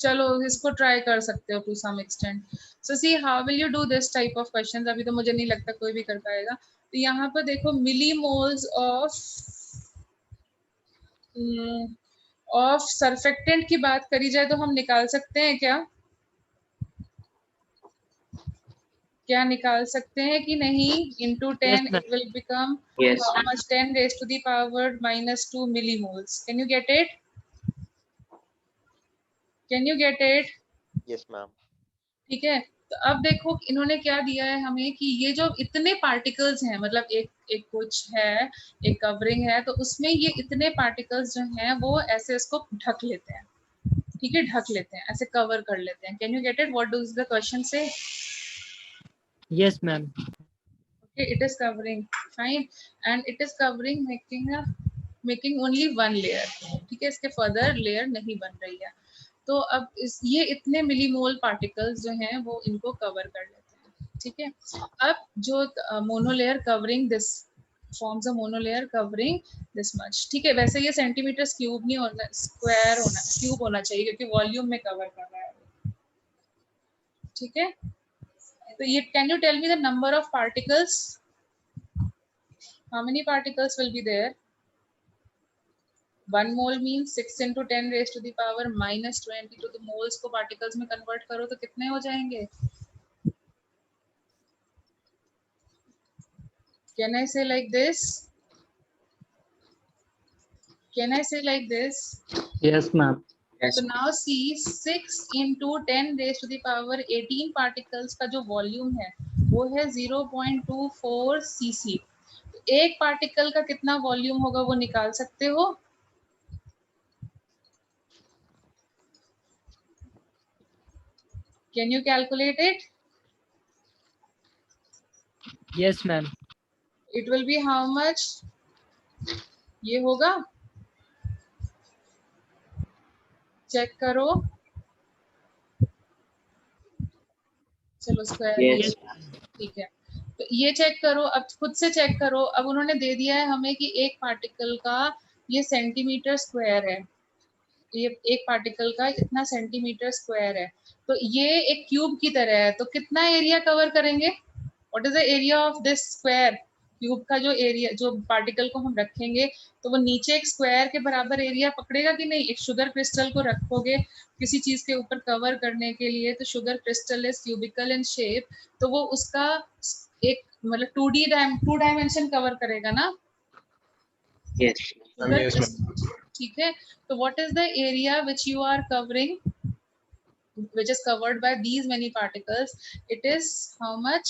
चलो इसको ट्राई कर सकते हो to some extent. So see how will you do this type of questions. अभी तो मुझे नहीं लगता कोई भी कर पाएगा. तो यहाँ पर देखो मिलीमोल्स ऑफ सरफेक्टेंट की बात करी जाए तो हम निकाल सकते हैं क्या निकाल सकते हैं कि नहीं. into 10 Yes, ma'am. it will become Yes. how much, 10 raised to the power minus 2 millimoles. Can you get it? Can you get it? Yes, ma'am. ठीक है. तो अब देखो इन्होंने क्या दिया है हमें कि ये जो इतने पार्टिकल्स हैं, मतलब एक कुछ है, एक कवरिंग है, तो उसमें ये इतने पार्टिकल्स जो हैं वो ऐसे इसको ढक लेते हैं. ठीक है, ढक लेते हैं, ऐसे कवर कर लेते हैं. Can you get it? What does the question से? Yes, ma'am. Okay, it is covering, fine, and it is covering making only one layer. ठीक है, इसके फर्दर लेयर नहीं बन रही है. तो अब ये इतने मिलीमोल पार्टिकल्स जो हैं वो इनको कवर कर लेते हैं. ठीक है. अब जो monolayer covering this forms a monolayer covering this much. ठीक है, वैसे ये सेंटीमीटर क्यूब नहीं होना, स्क्वायर होना, क्यूब होना चाहिए क्योंकि वॉल्यूम में कवर कर रहा है. ठीक है. तो ये can you tell me the number of particles? How many particles will be there? 1 mole means 6 into 10 raised to the power minus 20. तो moles को particles में convert करो तो कितने हो जाएंगे? Can I say like this? Can I say like this? Yes, ma'am. Yes. So now see 6 into 10 raised to the power 18 particles का जो वॉल्यूम है वो है 0.24 cc. एक पार्टिकल का कितना वॉल्यूम होगा वो निकाल सकते हो? Can you calculate it? Yes, ma'am. It will be how much? ये होगा, चेक करो. चलो स्क्वायर. Yes. ठीक है, तो ये चेक करो, अब खुद से चेक करो. अब उन्होंने दे दिया है हमें कि एक पार्टिकल का ये सेंटीमीटर स्क्वायर है, ये एक पार्टिकल का इतना सेंटीमीटर स्क्वायर है. तो ये एक क्यूब की तरह है, तो कितना एरिया कवर करेंगे? What is the area of this square? Cube का जो एरिया, जो पार्टिकल को हम रखेंगे तो वो नीचे एक स्क्वायर के बराबर एरिया पकड़ेगा कि नहीं? एक शुगर क्रिस्टल को रखोगे किसी चीज के ऊपर कवर करने के लिए, तो sugar crystal is cubical in shape, तो वो उसका एक मतलब 2 डायमेंशन कवर करेगा ना. Yes. Yes, ma'am. ठीक है. तो what is the area which you are covering, which is covered by these many particles? It is how much?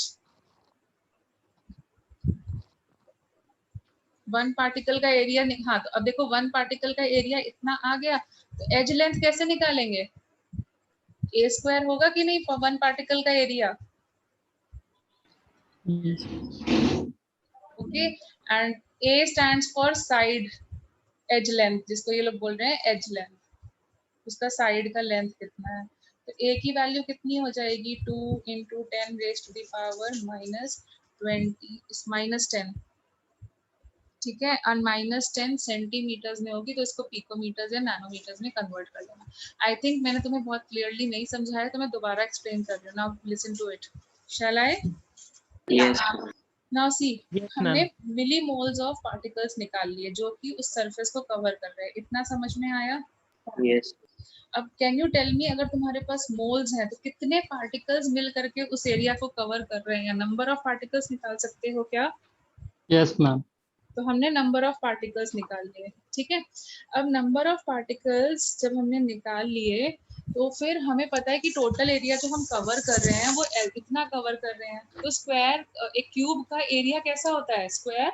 1 particle का एरिया. हाँ, तो अब देखो 1 पार्टिकल का एरिया इतना आ गया, तो एज लेंथ कैसे निकालेंगे? a स्क्वायर होगा कि नहीं फॉर 1 पार्टिकल का area? Okay. And a stands for side edge length, जिसको ये लोग बोल रहे हैं एज लेंथ. उसका साइड का लेंथ कितना है? तो a की वैल्यू कितनी हो जाएगी? 2 into 10 raised to the power minus 20 minus 10. ठीक है, और -10 सेंटीमीटर्स में होगी, तो इसको पिकोमीटर्स या नैनोमीटर्स में कन्वर्ट कर लेना. आई थिंक मैंने तुम्हें बहुत क्लियरली नहीं समझाया, तो मैं दोबारा एक्सप्लेन कर रही हूँ. Now listen to it. Shall I? Yes. Now see, Yes, हमने ma'am. मिलीमोल्स ऑफ पार्टिकल्स निकाल लिए जो कि उस सरफेस को कवर कर रहे हैं. इतना समझ में आया? Yes. अब कैन यू टेल मी, अगर तुम्हारे पास मोल्स हैं तो कितने पार्टिकल्स मिल करके उस एरिया को कवर कर रहे हैं? नंबर ऑफ पार्टिकल्स निकाल सकते हो क्या? Yes, ma'am. तो हमने नंबर ऑफ पार्टिकल्स निकाल लिए. ठीक है. अब नंबर ऑफ पार्टिकल्स जब हमने निकाल लिए तो फिर हमें पता है कि टोटल एरिया जो हम कवर कर रहे हैं वो इतना कवर कर रहे हैं. तो स्क्वायर, एक क्यूब का एरिया कैसा होता है? स्क्वायर.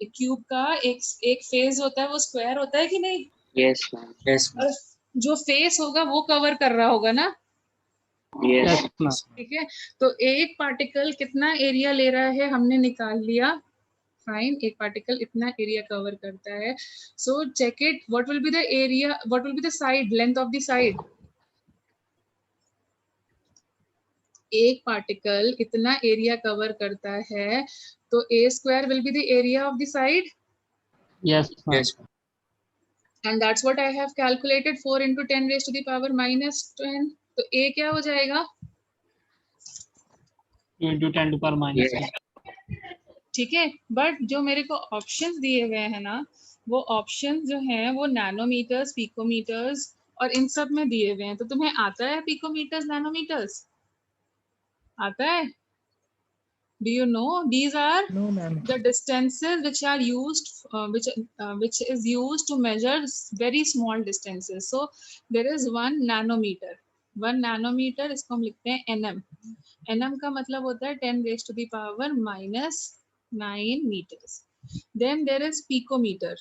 एक क्यूब का एक फेस होता है, वो स्क्वायर होता है कि नहीं? Yes, ma'am. Yes, ma'am. और जो फेस होगा वो कवर कर रहा होगा ना. Yes. Yes, ma'am. ठीक है. तो एक पार्टिकल कितना एरिया ले रहा है हमने निकाल लिया. फाइन, एक पार्टिकल इतना एरिया कवर करता है. So check it, what will be the area, what will be the side length of the side? एक पार्टिकल इतना एरिया कवर करता है तो a square will be the area of the side, Yes, ma'am. Yes. and that's what I have calculated, 4 into 10 raised to the power minus 10. तो a क्या हो जाएगा? 2 into 10 to power minus Yes. 10. ठीक है, बट जो मेरे को ऑप्शंस दिए गए हैं ना, वो ऑप्शंस जो हैं वो नैनोमीटर्स, पिकोमीटर्स और इन सब में दिए हुए हैं। तो तुम्हें आता है पिकोमीटर्स, नैनोमीटर्स आता है? Do you know these are No, ma'am. the distances which are used, which is used to measure very small distances? So there is 1 nanometer. 1 nanometer इसको हम लिखते हैं nm. nm का मतलब होता है 10 raised to the power minus 9 meters. Then there is picometer.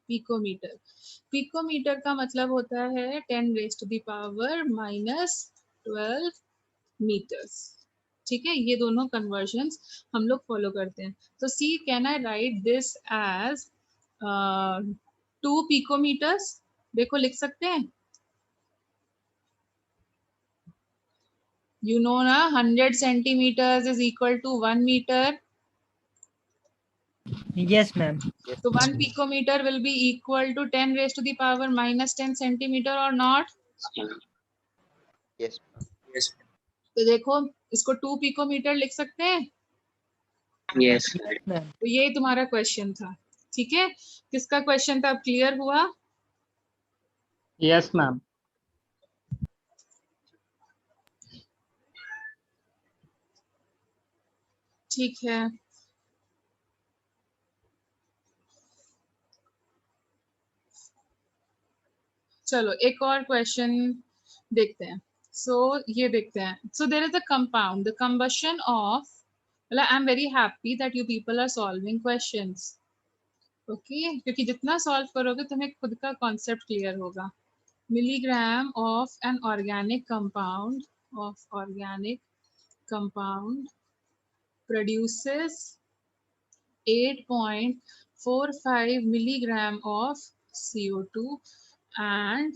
Picometer, picometer का मतलब होता है 10 raised to the power minus 12 meters. ठीक है, ये दोनों कन्वर्जन्स हम लोग फॉलो करते हैं। तो see, can I write this as 2 picometres? देखो लिख सकते हैं, यू नो ना 100 centimetres is equal to 1 metre. Yes, ma'am. Yes. So 1 picometer will be equal to 10 raised to the power minus 10 centimeter or not? Yes. Yes. तो देखो इसको 2 पिकोमीटर लिख सकते हैं। Yes. Ma'am. तो ये तुम्हारा क्वेश्चन था, ठीक है? किसका क्वेश्चन था, अब क्लियर हुआ? Yes, ma'am. ठीक है, चलो एक और क्वेश्चन देखते हैं। ये देखते हैं। So there is a compound, the combustion of, मतलब I am very happy that you people are solving questions, okay, क्योंकि जितना सॉल्व करोगे तुम्हें खुद का कॉन्सेप्ट क्लियर होगा। Milligram of an organic compound produces 8.45 milligram of CO2 and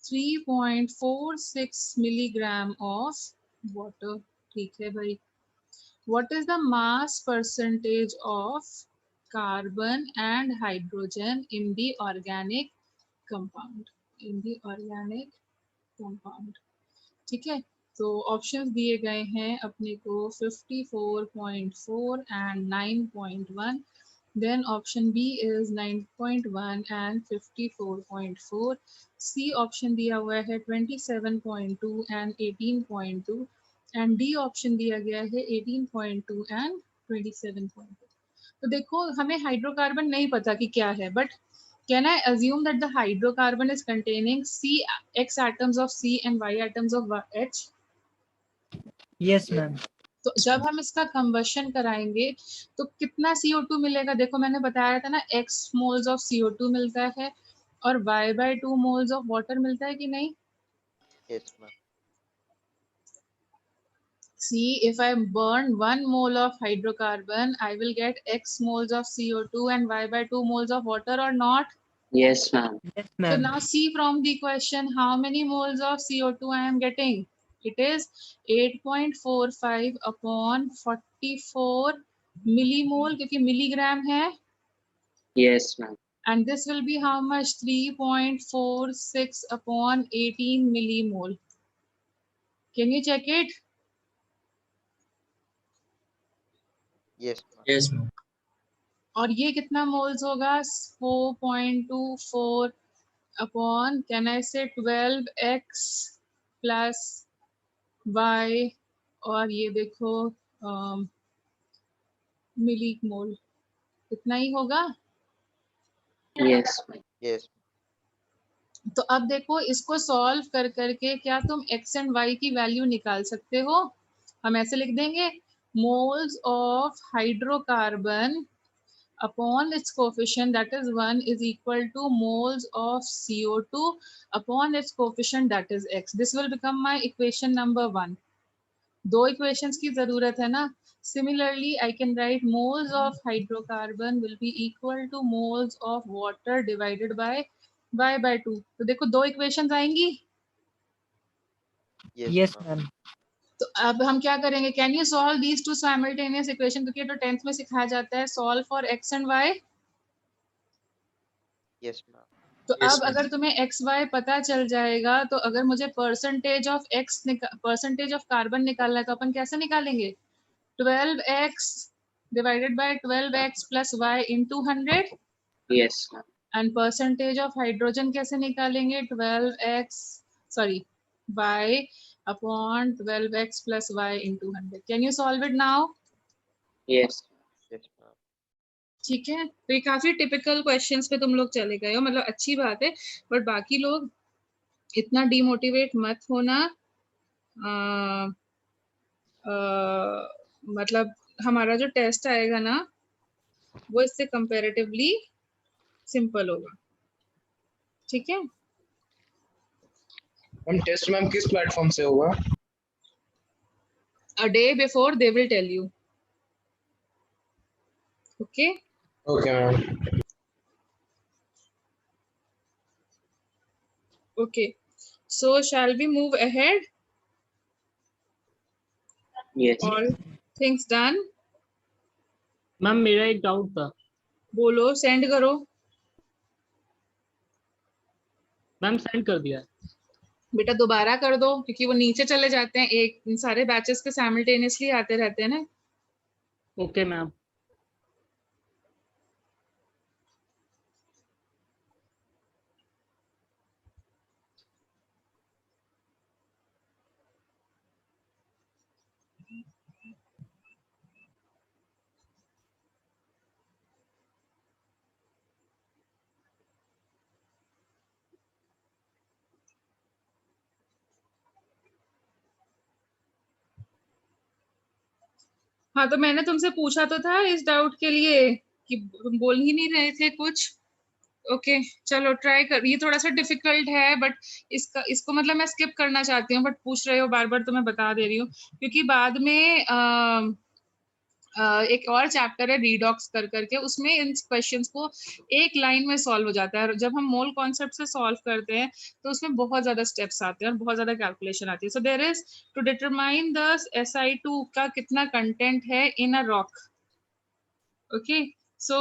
3.46 milligram of water. ठीक है भाई, what is the mass percentage of carbon and hydrogen in the organic compound? ठीक है, तो ऑप्शंस दिए गए हैं अपने को 54.4 and 9.1. Then option B is 9.1 and 54.4. C option दिया हुआ है 27.2 एंड 18.2 एंड डी ऑप्शन दिया गया है 18.2 एंड 27.2. तो देखो हमें हाइड्रोकार्बन नहीं पता कि क्या है, but can I assume that the hydrocarbon is containing X atoms of C and Y atoms of H? Yes, ma'am. तो जब हम इसका कंबशन कराएंगे तो कितना CO2 मिलेगा? देखो मैंने बताया था ना, X moles of CO2 मिलता है और Y/2 moles of water मिलता है कि नहीं? Yes, ma'am. See, if I burn 1 mole of hydrocarbon, I will get X moles of CO2 and Y/2 moles of water or not? Yes, ma'am. Yes, So ma'am. now see from the question, how many moles of CO2 I am getting? It is 8.45 upon 44 millimole, क्योंकि milligram है, Yes, ma'am. and this will be how much? 3.46 upon 18 millimole. Can you check it? Yes, ma'am. Yes, ma'am. और ये कितना मोल्स होगा? 4.24 upon, can I say 12x plus y, और ये देखो मिली मोल, इतना ही होगा। Yes, ma'am. Yes. तो अब देखो इसको सॉल्व कर करके क्या तुम x एंड y की वैल्यू निकाल सकते हो? हम ऐसे लिख देंगे, moles of hydrocarbon upon its coefficient, that is 1, is equal to moles of CO2 upon its coefficient, that is x. This will become my equation number 1. दो इक्वेशंस की जरूरत है ना। Similarly, I can write moles of hydrocarbon will be equal to moles of water divided by y/2. तो देखो दो इक्वेशंस आएंगी। Yes, ma'am. तो अब हम क्या करेंगे, can you solve these two simultaneous equation, क्योंकि तो 10th में सिखाया जाता है, solve for x and y। Yes, ma'am. तो Yes, अब ma'am. अगर तुम्हें x y पता चल जाएगा, तो अगर मुझे परसेंटेज ऑफ कार्बन निकालना है, तो अपन कैसे निकालेंगे, 12x divided by 12x plus y into 100। Yes, ma'am. And percentage of hydrogen कैसे निकालेंगे, y upon 12x plus y into 100। Can you solve it now? Yes. Yes, ma'am. ठीक है, तो ये काफी टिपिकल क्वेश्चंस पे तुम लोग चले गए हो, मतलब अच्छी बात है, बट बाकी लोग इतना डिमोटिवेट मत होना। मतलब हमारा जो टेस्ट आएगा ना, वो इससे कंपैरेटिवली सिंपल होगा, ठीक है। मैम टेस्ट मैम किस प्लेटफॉर्म से होगा? A day before they will tell you, okay. Okay ma'am. Okay, so shall we move ahead? Yes. All things done? Ma'am मेरा एक डाउट था। बोलो, सेंड करो। मैम सेंड कर दिया। बेटा दोबारा कर दो, क्योंकि वो नीचे चले जाते हैं, एक सारे बैचेस के साइमल्टेनियसली आते रहते हैं ना। Okay ma'am. हाँ, तो मैंने तुमसे पूछा तो था इस डाउट के लिए कि तुम बोल ही नहीं रहे थे कुछ। ओके, चलो ट्राई कर। ये थोड़ा सा डिफिकल्ट है, बट इसको मतलब मैं स्किप करना चाहती हूँ, बट पूछ रहे हो बार बार तो मैं बता दे रही हूँ, क्योंकि बाद में एक और चैप्टर है रीडॉक्स कर करके, उसमें इन क्वेश्चंस को एक लाइन में सॉल्व हो जाता है। जब हम मोल कॉन्सेप्ट से सॉल्व करते हैं तो उसमें बहुत ज्यादा स्टेप्स आते हैं और बहुत ज्यादा कैलकुलेशन आती है। So there is to determine the SI2 का कितना कंटेंट है इन अ रॉक। ओके, सो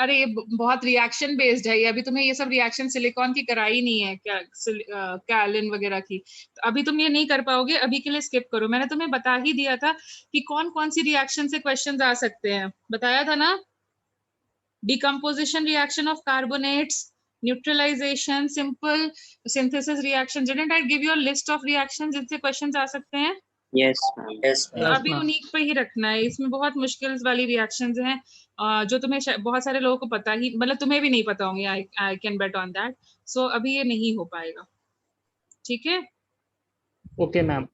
अरे ये बहुत रिएक्शन बेस्ड है ये, अभी तुम्हें ये सब रिएक्शन सिलिकॉन की कराई नहीं है क्या, कैलिन वगैरह की, तो अभी तुम ये नहीं कर पाओगे, अभी के लिए स्किप करो। मैंने तुम्हें बता ही दिया था कि कौन कौन सी रिएक्शन से क्वेश्चंस आ सकते हैं, बताया था ना। Decomposition reaction of carbonates, neutralisation, simple synthesis reaction. Didn't I give you a list of reaction जिनसे क्वेश्चंस आ सकते हैं? Yes, ma'am. Yes, तो ma'am. अभी उन्हीं पे ही रखना है, इसमें बहुत मुश्किल वाली रिएक्शंस हैं जो तुम्हें बहुत सारे लोगों को पता ही, मतलब तुम्हें भी नहीं पता होंगे, I can bet on that. So अभी ये नहीं हो पाएगा, ठीक है। Okay ma'am.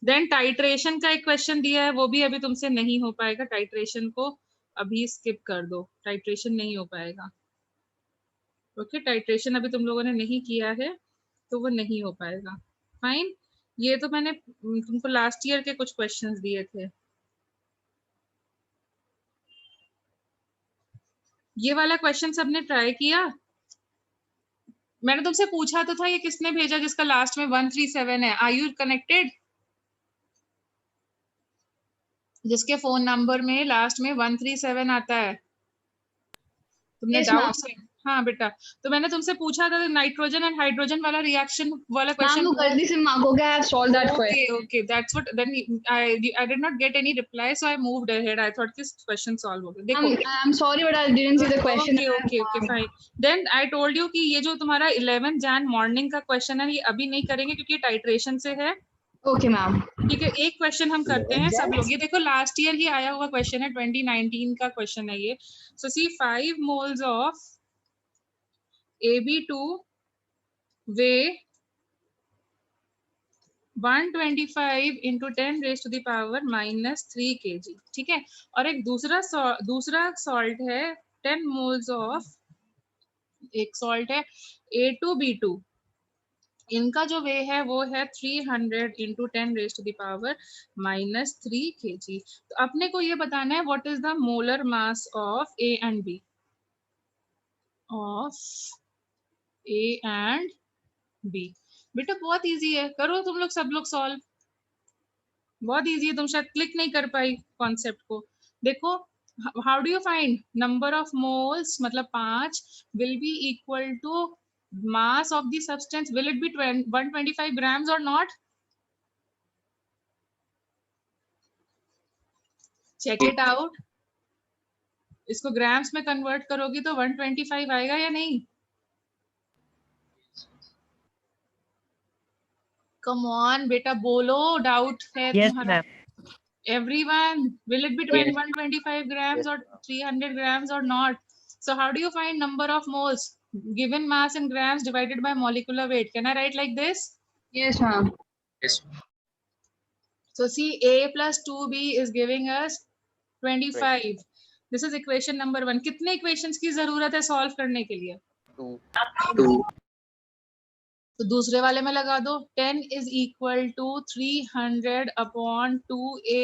देन टाइट्रेशन का एक क्वेश्चन दिया है, वो भी अभी तुमसे नहीं हो पाएगा, टाइट्रेशन को अभी स्किप कर दो, टाइट्रेशन नहीं हो पाएगा। ओके, टाइट्रेशन अभी तुम लोगों ने नहीं किया है तो वो नहीं हो पाएगा, फाइन। ये तो मैंने तुमको लास्ट ईयर के कुछ क्वेश्चंस दिए थे। ये वाला क्वेश्चन सबने ट्राई किया? मैंने तुमसे पूछा तो था ये किसने भेजा जिसका लास्ट में 137 है, आर यू कनेक्टेड? जिसके फोन नंबर में लास्ट में 137 आता है, तुमने Yes, डाउट ma'am. से? हाँ बेटा, तो मैंने तुमसे पूछा था नाइट्रोजन एंड हाइड्रोजन वाला रिएक्शन वाला Ma'am, क्वेश्चन। वो गलती से मार्क हो गया. I have solved that question. Okay, that's what then I did not get any reply, so I moved ahead. I thought this question solve हो गया। देखो, I'm sorry, but I didn't see the question. Okay, fine. Then I told you कि ये जो तुम्हारा 11 Jan मॉर्निंग का क्वेश्चन है, ये अभी नहीं करेंगे क्योंकि टाइट्रेशन से है। Okay, ma'am. ठीक है, एक क्वेश्चन हम करते हैं सब लोग। ये देखो लास्ट ईयर ही आया हुआ क्वेश्चन है, 2019 का क्वेश्चन है ये। सो सी 5 moles of AB2 weigh 125 into 10 raised to the power -3 kg, ठीक है। और एक दूसरा सॉल्ट है 10 moles ऑफ, एक सॉल्ट है A2B2 इनका जो वे है वो है 300 into 10 raised to the power -3 kg। तो अपने को ये बताना है what is the molar mass of A and B, of A and B। बेटा बहुत इजी है, करो तुम लोग सब लोग सॉल्व, बहुत इजी है। तुम शायद क्लिक नहीं कर पाई कॉन्सेप्ट को। देखो, how do you find number of moles, मतलब 5 will be equal to mass of the substance, will it be 125 grams or not? Check it out। इसको ग्राम्स में कन्वर्ट करोगी तो 125 आएगा या नहीं? कम ऑन बेटा बोलो, डाउट है Yes, तुम्हारा? ma'am. Everyone, will it be Yes. 125 grams Yes, or ma'am. 300 grams or not? So how do you find number of moles? Given mass in grams divided by molecular weight. Can I write like this? Yes, ma'am. Yes. So see, A plus 2B is giving us 25. This is equation number 1. कितने equations की जरूरत है solve करने के लिए? 2. 2. तो दूसरे वाले में लगा दो, 10 is equal to 300 upon 2A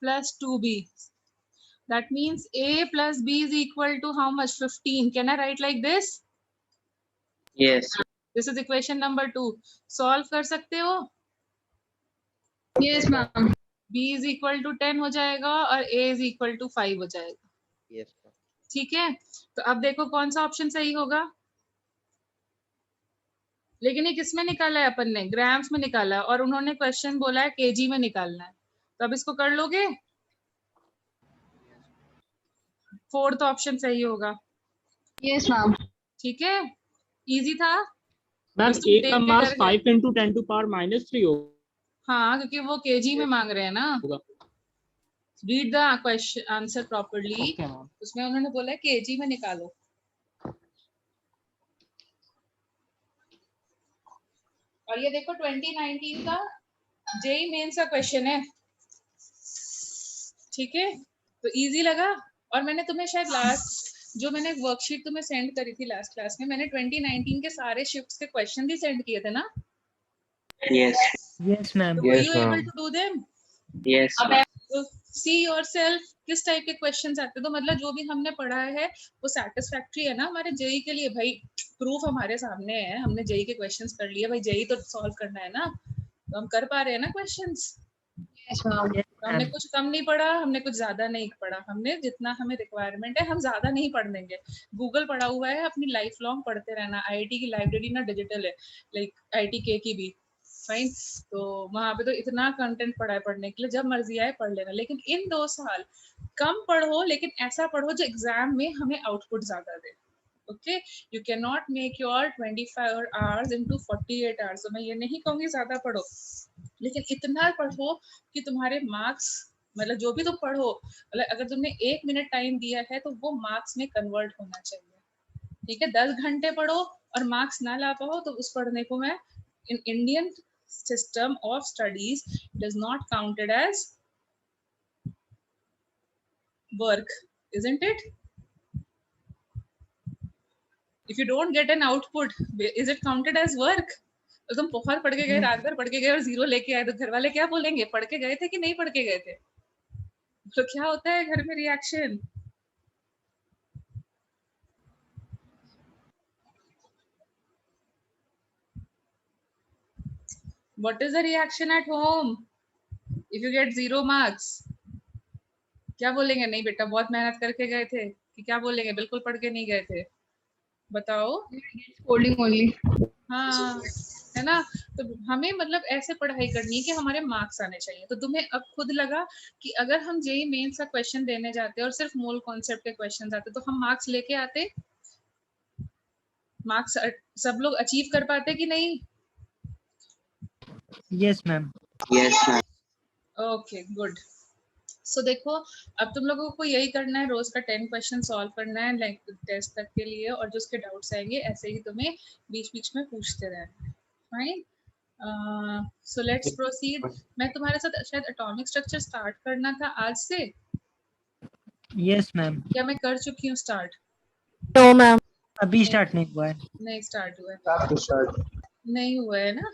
plus 2B. That means A plus B is equal to how much? 15. Can I write like this? Yes. This is equation number 2. Solve कर सकते हो? Yes, ma'am. B is equal to 10 हो जाएगा और A is equal to 5 हो जाएगा। Yes, ma'am. ठीक है, तो अब देखो कौन सा ऑप्शन सही होगा। लेकिन ये किसमें निकाला है अपन ने? ग्राम्स में निकाला है, और उन्होंने क्वेश्चन बोला है केजी में निकालना है। तो अब इसको कर लोगे? फोर्थ ऑप्शन सही होगा। Yes, ma'am. ठीक है, इजी था। मैम बस तुम A देख का के मास कर गए। 5 into 10 to power -3 होगा। हाँ, क्योंकि वो केजी में Yes. मांग रहे हैं ना। Read the question answer properly. Okay, ma'am. उसमें उन्होंने बोला है केजी में निकालो। और ये देखो 2019 का जेई मेंस का क्वेश्चन है। ठीक है, तो इजी लगा। और मैंने तुम्हें शायद लास्ट जो मैंने वर्कशीट तुम्हें सेंड करी थी लास्ट क्लास में, मैंने 2019 के सारे शिफ्ट्स के क्वेश्चन भी सेंड किए थे ना? Yes. Yes, ma'am. Were Yes, you able ma'am. to do them? Yes. तो सी योरसेल्फ किस टाइप के क्वेश्चंस आते हैं। तो मतलब जो भी हमने पढ़ा है वो सेटिस्फैक्टरी है ना हमारे जेई के लिए? भाई प्रूफ हमारे सामने है, हमने जेई के क्वेश्चंस कर लिए, भाई जेई तो सॉल्व करना है ना, तो हम कर पा रहे हैं ना क्वेश्चंस। Yes, ma'am. Yes, तो हमने ma'am. कुछ कम नहीं पढ़ा, हमने कुछ ज्यादा नहीं पढ़ा, हमने जितना हमें रिक्वायरमेंट है हम ज्यादा नहीं पढ़ देंगे। गूगल पढ़ा हुआ है, अपनी लाइफ लॉन्ग पढ़ते रहना। आईआईटी की लाइब्रेरी ना डिजिटल है, लाइक आईआईटी की भी, फाइन। तो वहां पे तो इतना कंटेंट पढ़ा है पढ़ने के लिए, जब मर्जी आए पढ़ लेना। लेकिन इन 2 साल कम पढ़ो, लेकिन ऐसा पढ़ो जो एग्जाम में हमें आउटपुट ज्यादा दे। Okay, you can not make your 25 hours into 48 hours। तो मैं ये नहीं कहूंगी ज्यादा पढ़ो, लेकिन इतना पढ़ो कि तुम्हारे मार्क्स, मतलब जो भी तुम पढ़ो, मतलब अगर तुमने 1 मिनट टाइम दिया है तो वो मार्क्स में कन्वर्ट होना चाहिए। ठीक है, 10 घंटे पढ़ो और मार्क्स ना ला पाओ तो उस पढ़ने को मैं in Indian system of studies it is not counted as work, isn't it? If you don't get an output, is it counted as work? तो तुम बहुत पढ़ के गए, रात भर पढ़ के गए और 0 लेके आए, तो घर वाले क्या बोलेंगे? पढ़ के गए थे कि नहीं पढ़ के गए थे? तो क्या होता है घर में reaction? What is the reaction at home if you get 0 marks? क्या बोलेंगे? नहीं बेटा बहुत मेहनत करके गए थे, कि क्या बोलेंगे बिल्कुल पढ़ के नहीं गए थे? बताओ। Scolding only. हाँ, है ना? तो हमें मतलब ऐसे पढ़ाई करनी है कि हमारे मार्क्स आने चाहिए। तो तुम्हें अब खुद लगा कि अगर हम जेई मेंस का क्वेश्चन देने जाते और सिर्फ मोल कॉन्सेप्ट के क्वेश्चन आते तो हम मार्क्स लेके आते? मार्क्स सब लोग अचीव कर पाते कि नहीं? Yes, ma'am. Yes, ma'am. Okay, good. So देखो, अब तुम लोगों को यही करना है, रोज का 10 क्वेश्चन सॉल्व करना है लाइक टेस्ट तक के लिए, और जो उसके डाउट्स आएंगे ऐसे ही तुम्हें बीच बीच में पूछते रहना है। Fine, so let's proceed. मैं तुम्हारे साथ शायद एटॉमिक स्ट्रक्चर स्टार्ट करना था आज से, Yes, ma'am. क्या मैं कर चुकी हूँ स्टार्ट? No, ma'am. अभी स्टार्ट नहीं हुआ है। नहीं स्टार्ट हुआ है। Start to start. नहीं हुआ है ना,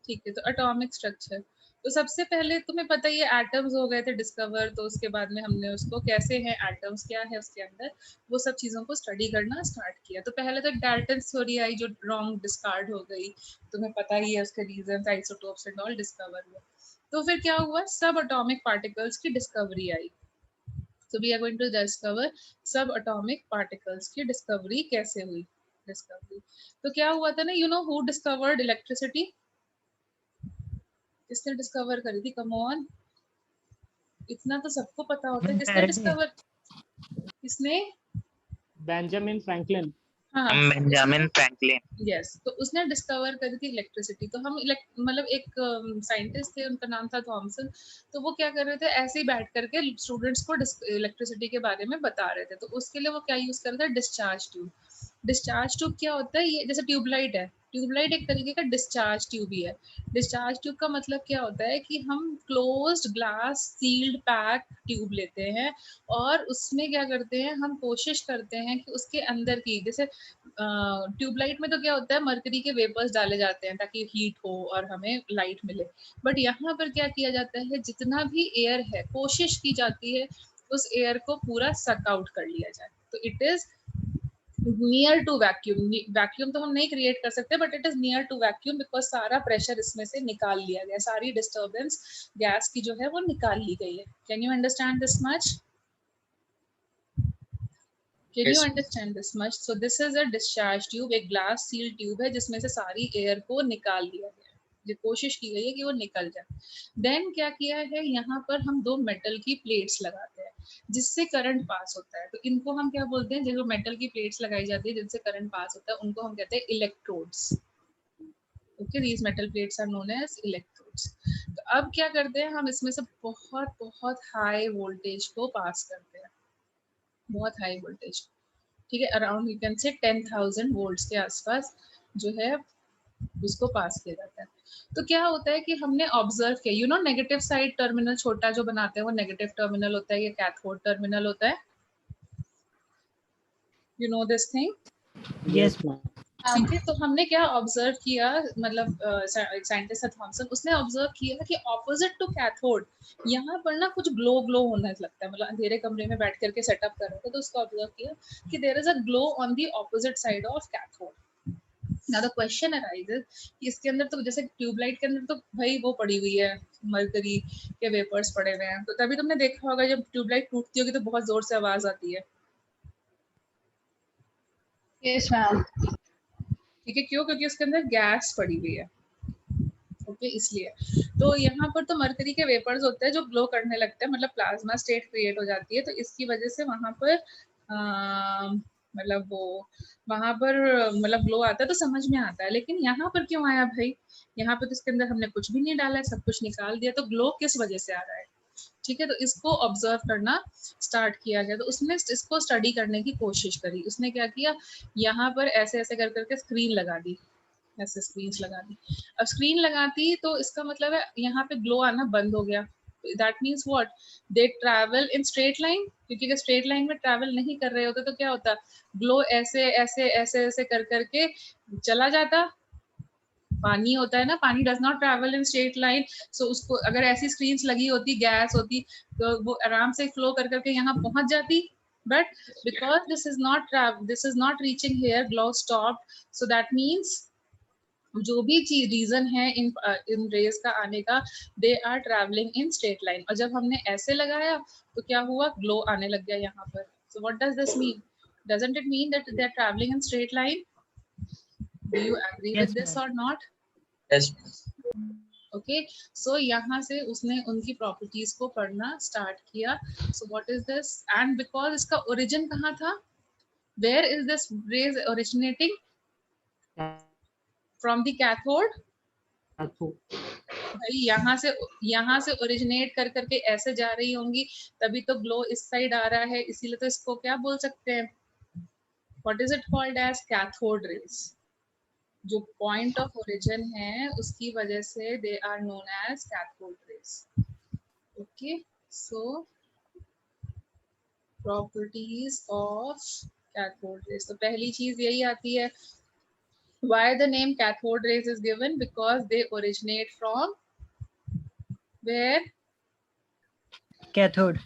ठीक है। तो एटॉमिक स्ट्रक्चर, तो सबसे पहले तुम्हें पता ही है एटम्स हो गए थे डिस्कवर, तो उसके बाद में हमने उसको कैसे हैं एटम्स क्या है उसके अंदर, वो सब चीज़ों को स्टडी करना स्टार्ट किया। तो पहले तो डाल्टन थ्योरी आई जो रॉन्ग डिस्कार्ड हो गई, तुम्हें पता ही है उसके reasons, isotopes and all discover हुआ। तो फिर क्या हुआ, सब एटॉमिक पार्टिकल्स की discovery I. So we are going to discover subatomic particles की डिस्कवरी कैसे हुई। डिस्कवरी तो क्या हुआ था ना, you know who discovered electricity? किसने डिस्कवर करी थी, कम ऑन, इतना तो सबको पता होता है, किसने Faraday. डिस्कवर, किसने, बेंजामिन फ्रैंकलिन। हाँ बेंजामिन फ्रैंकलिन। यस, तो उसने डिस्कवर करी थी इलेक्ट्रिसिटी। तो हम मतलब एक साइंटिस्ट थे, उनका नाम था थॉमसन। तो वो क्या कर रहे थे, ऐसे ही बैठ करके स्टूडेंट्स को इलेक्ट्रिसिटी के बारे में बता रहे थे। तो उसके लिए वो क्या यूज कर रहे थे, डिस्चार्ज ट्यूब। डिस्चार्ज ट्यूब क्या होता है, ये जैसे ट्यूबलाइट है, ट्यूबलाइट एक तरीके का डिस्चार्ज ट्यूब ही है। डिस्चार्ज ट्यूब का मतलब क्या होता है कि हम closed glass sealed pack tube लेते हैं और उसमें क्या करते हैं, हम कोशिश करते हैं कि उसके अंदर की, जैसे ट्यूबलाइट में तो क्या होता है, मरकरी के वेपर्स डाले जाते हैं ताकि हीट हो और हमें लाइट मिले। बट यहाँ पर क्या किया जाता है, जितना भी एयर है कोशिश की जाती है उस एयर को पूरा सक आउट कर लिया जाए। तो it is near to vacuum. Vacuum तो हम नहीं क्रिएट कर सकते, but it is near to vacuum because सारा प्रेशर इसमें से निकाल लिया गया, सारी डिस्टर्बेंस गैस की जो है वो निकाल ली गई है। Can you understand this much? Can you Yes. understand this much? So this is a discharge tube, एक glass sealed tube है जिसमें से सारी air को निकाल दिया गया है, जो कोशिश की गई है कि वो निकल जाए। देन क्या किया है, यहाँ पर हम दो मेटल की प्लेट्स लगाते हैं जिससे करंट पास होता है। तो इनको हम क्या बोलते हैं, जो मेटल की प्लेट्स लगाई जाती है जिनसे करंट पास होता है उनको हम कहते हैं electrodes. Okay, these metal plates are known as electrodes. तो अब क्या करते हैं, हम इसमें से बहुत बहुत हाई वोल्टेज को पास करते हैं, बहुत हाई वोल्टेज, ठीक है, around you can say 10,000 volts के आसपास जो है उसको पास किया जाता है। तो क्या होता है कि हमने ऑब्जर्व किया, you know negative side terminal छोटा जो बनाते हैं वो नेगेटिव टर्मिनल होता है, ये कैथोड टर्मिनल होता है, you know this thing. Yes. ठीक है, तो हमने क्या ऑब्जर्व किया, मतलब साइंटिस्ट थॉमसन, उसने ऑब्जर्व किया कि ऑपोजिट टू कैथोड यहाँ पर ना कुछ ग्लो ग्लो होने लगता है, मतलब अंधेरे कमरे में बैठ करके सेटअप कर रहे थे तो उसको ऑब्जर्व किया कि there is a glow on the opposite side of cathode. Now the question arises कि इसके अंदर तो जैसे ट्यूबलाइट के अंदर तो भाई वो पड़ी हुई है, मरकरी के वेपर्स पड़े हुए हैं, तो तभी तुमने देखा होगा जब ट्यूबलाइट टूटती होगी तो बहुत जोर से आवाज आती है, Yes, ma'am. ठीक है, क्यों, क्योंकि उसके अंदर गैस पड़ी हुई है। ओके, इसलिए तो यहाँ पर तो मरकरी के वेपर्स होते हैं जो ग्लो करने लगते हैं, मतलब प्लाज्मा स्टेट क्रिएट हो जाती है। तो इसकी वजह से वहां पर मतलब वो वहां पर मतलब ग्लो आता है तो समझ में आता है। लेकिन यहाँ पर क्यों आया भाई, यहाँ पे तो इसके अंदर हमने कुछ भी नहीं डाला है, सब कुछ निकाल दिया, तो ग्लो किस वजह से आ रहा है, ठीक है। तो इसको ऑब्जर्व करना स्टार्ट किया गया, तो उसने इसको स्टडी करने की कोशिश करी। उसने क्या किया, यहाँ पर ऐसे ऐसे कर करके स्क्रीन लगा दी, ऐसे स्क्रीन लगा दी। अब स्क्रीन लगाती तो इसका मतलब है यहाँ पे ग्लो आना बंद हो गया। That means what, they travel in straight line, क्योंकि अगर स्ट्रेट लाइन में ट्रैवल नहीं कर रहे होते तो क्या होता, ग्लो ऐसे ऐसे ऐसे ऐसे कर करके चला जाता। पानी होता है ना, pani does not travel in straight line, so उसको अगर ऐसी स्क्रीन्स लगी होती, गैस होती, तो वो आराम से फ्लो कर करके यहाँ पहुंच जाती। But because this is not reaching here, glow stopped, so that means जो भी चीज रीजन है इन रेज का आने का, they are travelling in straight line. और जब हमने ऐसे लगाया तो क्या हुआ, ग्लो आने लग गया यहाँ पर। So what does this mean, doesn't it mean that they are travelling in straight line? Do you agree with Yes, this ma'am. और नॉट? Yes. ओके, सो यहाँ से उसने उनकी प्रॉपर्टीज को पढ़ना स्टार्ट किया। So what is this, and because इसका ओरिजिन कहाँ था, where is this rays originating, from the cathode. भाई यहाँ से ओरिजिनेट कर करके ऐसे जा रही होंगी, तभी तो ग्लो इस साइड आ रहा है, इसीलिए तो इसको क्या बोल सकते हैं, what is it called as, cathode rays. जो पॉइंट ऑफ ओरिजिन है उसकी वजह से they are known as cathode rays. Okay, so properties of cathode rays, तो पहली चीज यही आती है Why the name cathode rays is given? Because they originate from where? Cathode.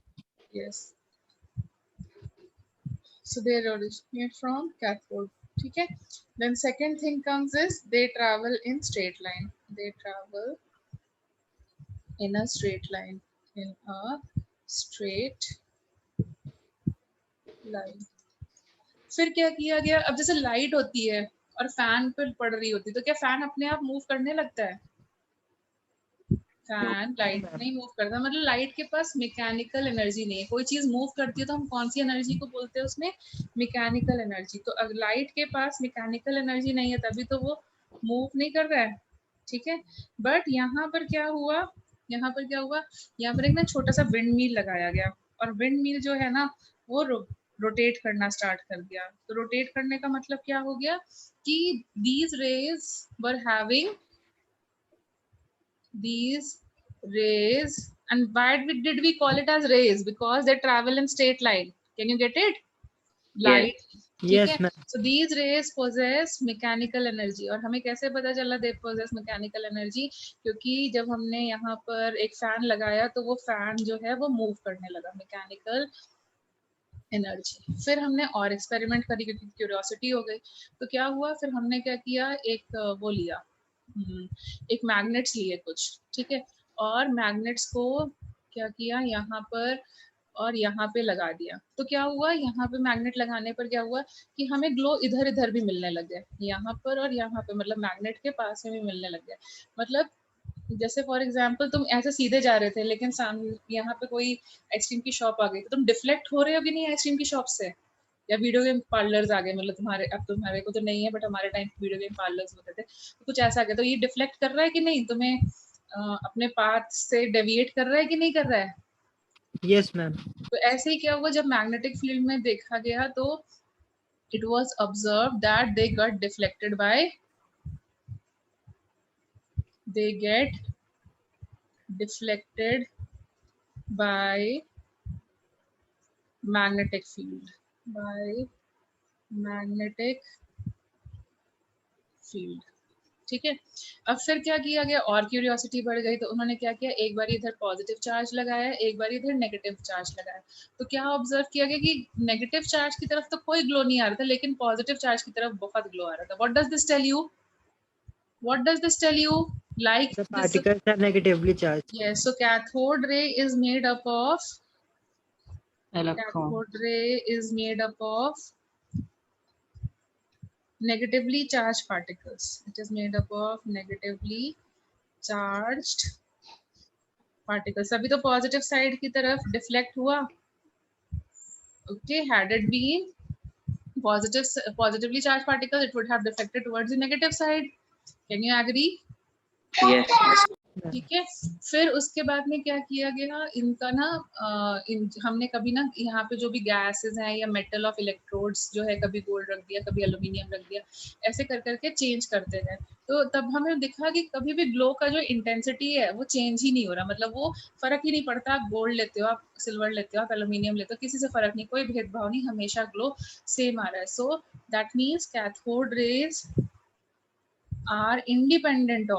Yes. So they originate from cathode. Okay. Then second thing comes is they travel in straight line. They travel in a straight line. In a straight line. फिर क्या किया गया? अब जैसे लाइट होती है और फैन पे पड़ रही होती है, तो क्या फैन अपने आप मूव करने लगता है? फैन लाइट नहीं मूव करता, मतलब लाइट के पास मैकेनिकल एनर्जी नहीं है। कोई चीज मूव करती है तो हम कौन सी एनर्जी को बोलते हैं उसमें? Mechanical energy. तो अगर लाइट के पास मैकेनिकल एनर्जी नहीं है तभी तो वो मूव नहीं कर रहा है, ठीक है। बट यहाँ पर क्या हुआ? यहाँ पर क्या हुआ? यहाँ पर एक ना छोटा सा विंड मिल लगाया गया, और विंड मिल जो है ना वो रोटेट करना स्टार्ट कर दिया। तो रोटेट करने का मतलब क्या हो गया कि these rays were having these rays, and why did we call it as rays? Because they travel in straight line. Can you get it? Light. ठीक Yes, है। ma'am. So these rays possess mechanical energy। और हमें कैसे पता चला they possess mechanical energy? क्योंकि जब हमने यहाँ पर एक फैन लगाया तो वो फैन जो है वो मूव करने लगा, मैकेनिकल एनर्जी। फिर हमने और एक्सपेरिमेंट करी क्योंकि क्यूरियोसिटी हो गई। तो क्या हुआ? फिर हमने क्या किया, एक वो लिया, एक मैग्नेट्स लिए कुछ, ठीक है। और मैग्नेट्स को क्या किया, यहाँ पर और यहाँ पे लगा दिया। तो क्या हुआ, यहाँ पे मैग्नेट लगाने पर क्या हुआ कि हमें ग्लो इधर इधर भी मिलने लग गए, यहाँ पर और यहाँ पे, मतलब मैग्नेट के पास में भी मिलने लग गए। मतलब जैसे फॉर एग्जाम्पल तुम ऐसे सीधे जा रहे थे लेकिन सामने यहाँ पे कोई आइसक्रीम की शॉप आ गई तो तुम डिफ्लेक्ट हो रहे हो कि नहीं आइसक्रीम की शॉप से? या वीडियो गेम पार्लर्स आ गए, मतलब तुम्हारे, अब तुम्हारे को तो नहीं है बट हमारे टाइम वीडियो गेम पार्लर्स होते थे, तो कुछ ऐसा आ गया। तो ये डिफ्लेक्ट कर रहा है कि नहीं तुम्हें, अपने पाथ से डेविएट कर रहा है कि नहीं कर रहा है? Yes, ma'am. तो ऐसे ही क्या हुआ, जब मैग्नेटिक फील्ड में देखा गया तो it was observed that they got deflected by, they get deflected by magnetic field, by magnetic field, ठीक है। अब फिर क्या किया गया, और क्यूरियोसिटी बढ़ गई तो उन्होंने क्या किया, एक बार इधर पॉजिटिव चार्ज लगाया, एक बार इधर नेगेटिव चार्ज लगाया। तो क्या ऑब्जर्व किया गया कि नेगेटिव चार्ज की तरफ तो कोई ग्लो नहीं आ रहा था लेकिन पॉजिटिव चार्ज की तरफ बहुत ग्लो आ रहा था। What does this tell you? What does this tell you? Like The this, particles are negatively charged. yes, so cathode ray is made up of, Electron. cathode ray is made up of negatively charged particles. It is made up of negatively charged particles. अभी तो पॉजिटिव साइड की तरफ डिफ्लेक्ट हुआ। Okay, had it been positively charged particles, it would have deflected towards the negative side. Can you agree? Yes. ठीक है। फिर उसके बाद में क्या किया गया, इनका ना हमने कभी ना यहाँ पे जो भी गैसेस हैं या मेटल ऑफ इलेक्ट्रोड्स जो है, कभी गोल्ड रख दिया, कभी एल्यूमिनियम रख दिया, ऐसे कर करके चेंज करते गए। तो तब हमें दिखा कि कभी भी ग्लो का जो इंटेंसिटी है वो चेंज ही नहीं हो रहा, मतलब वो फर्क ही नहीं पड़ता, आप गोल्ड लेते हो, आप सिल्वर लेते हो, आप एल्यूमिनियम लेते हो, किसी से फर्क नहीं, कोई भेदभाव नहीं, हमेशा ग्लो सेम आ रहा है। So that means cathode rays are independent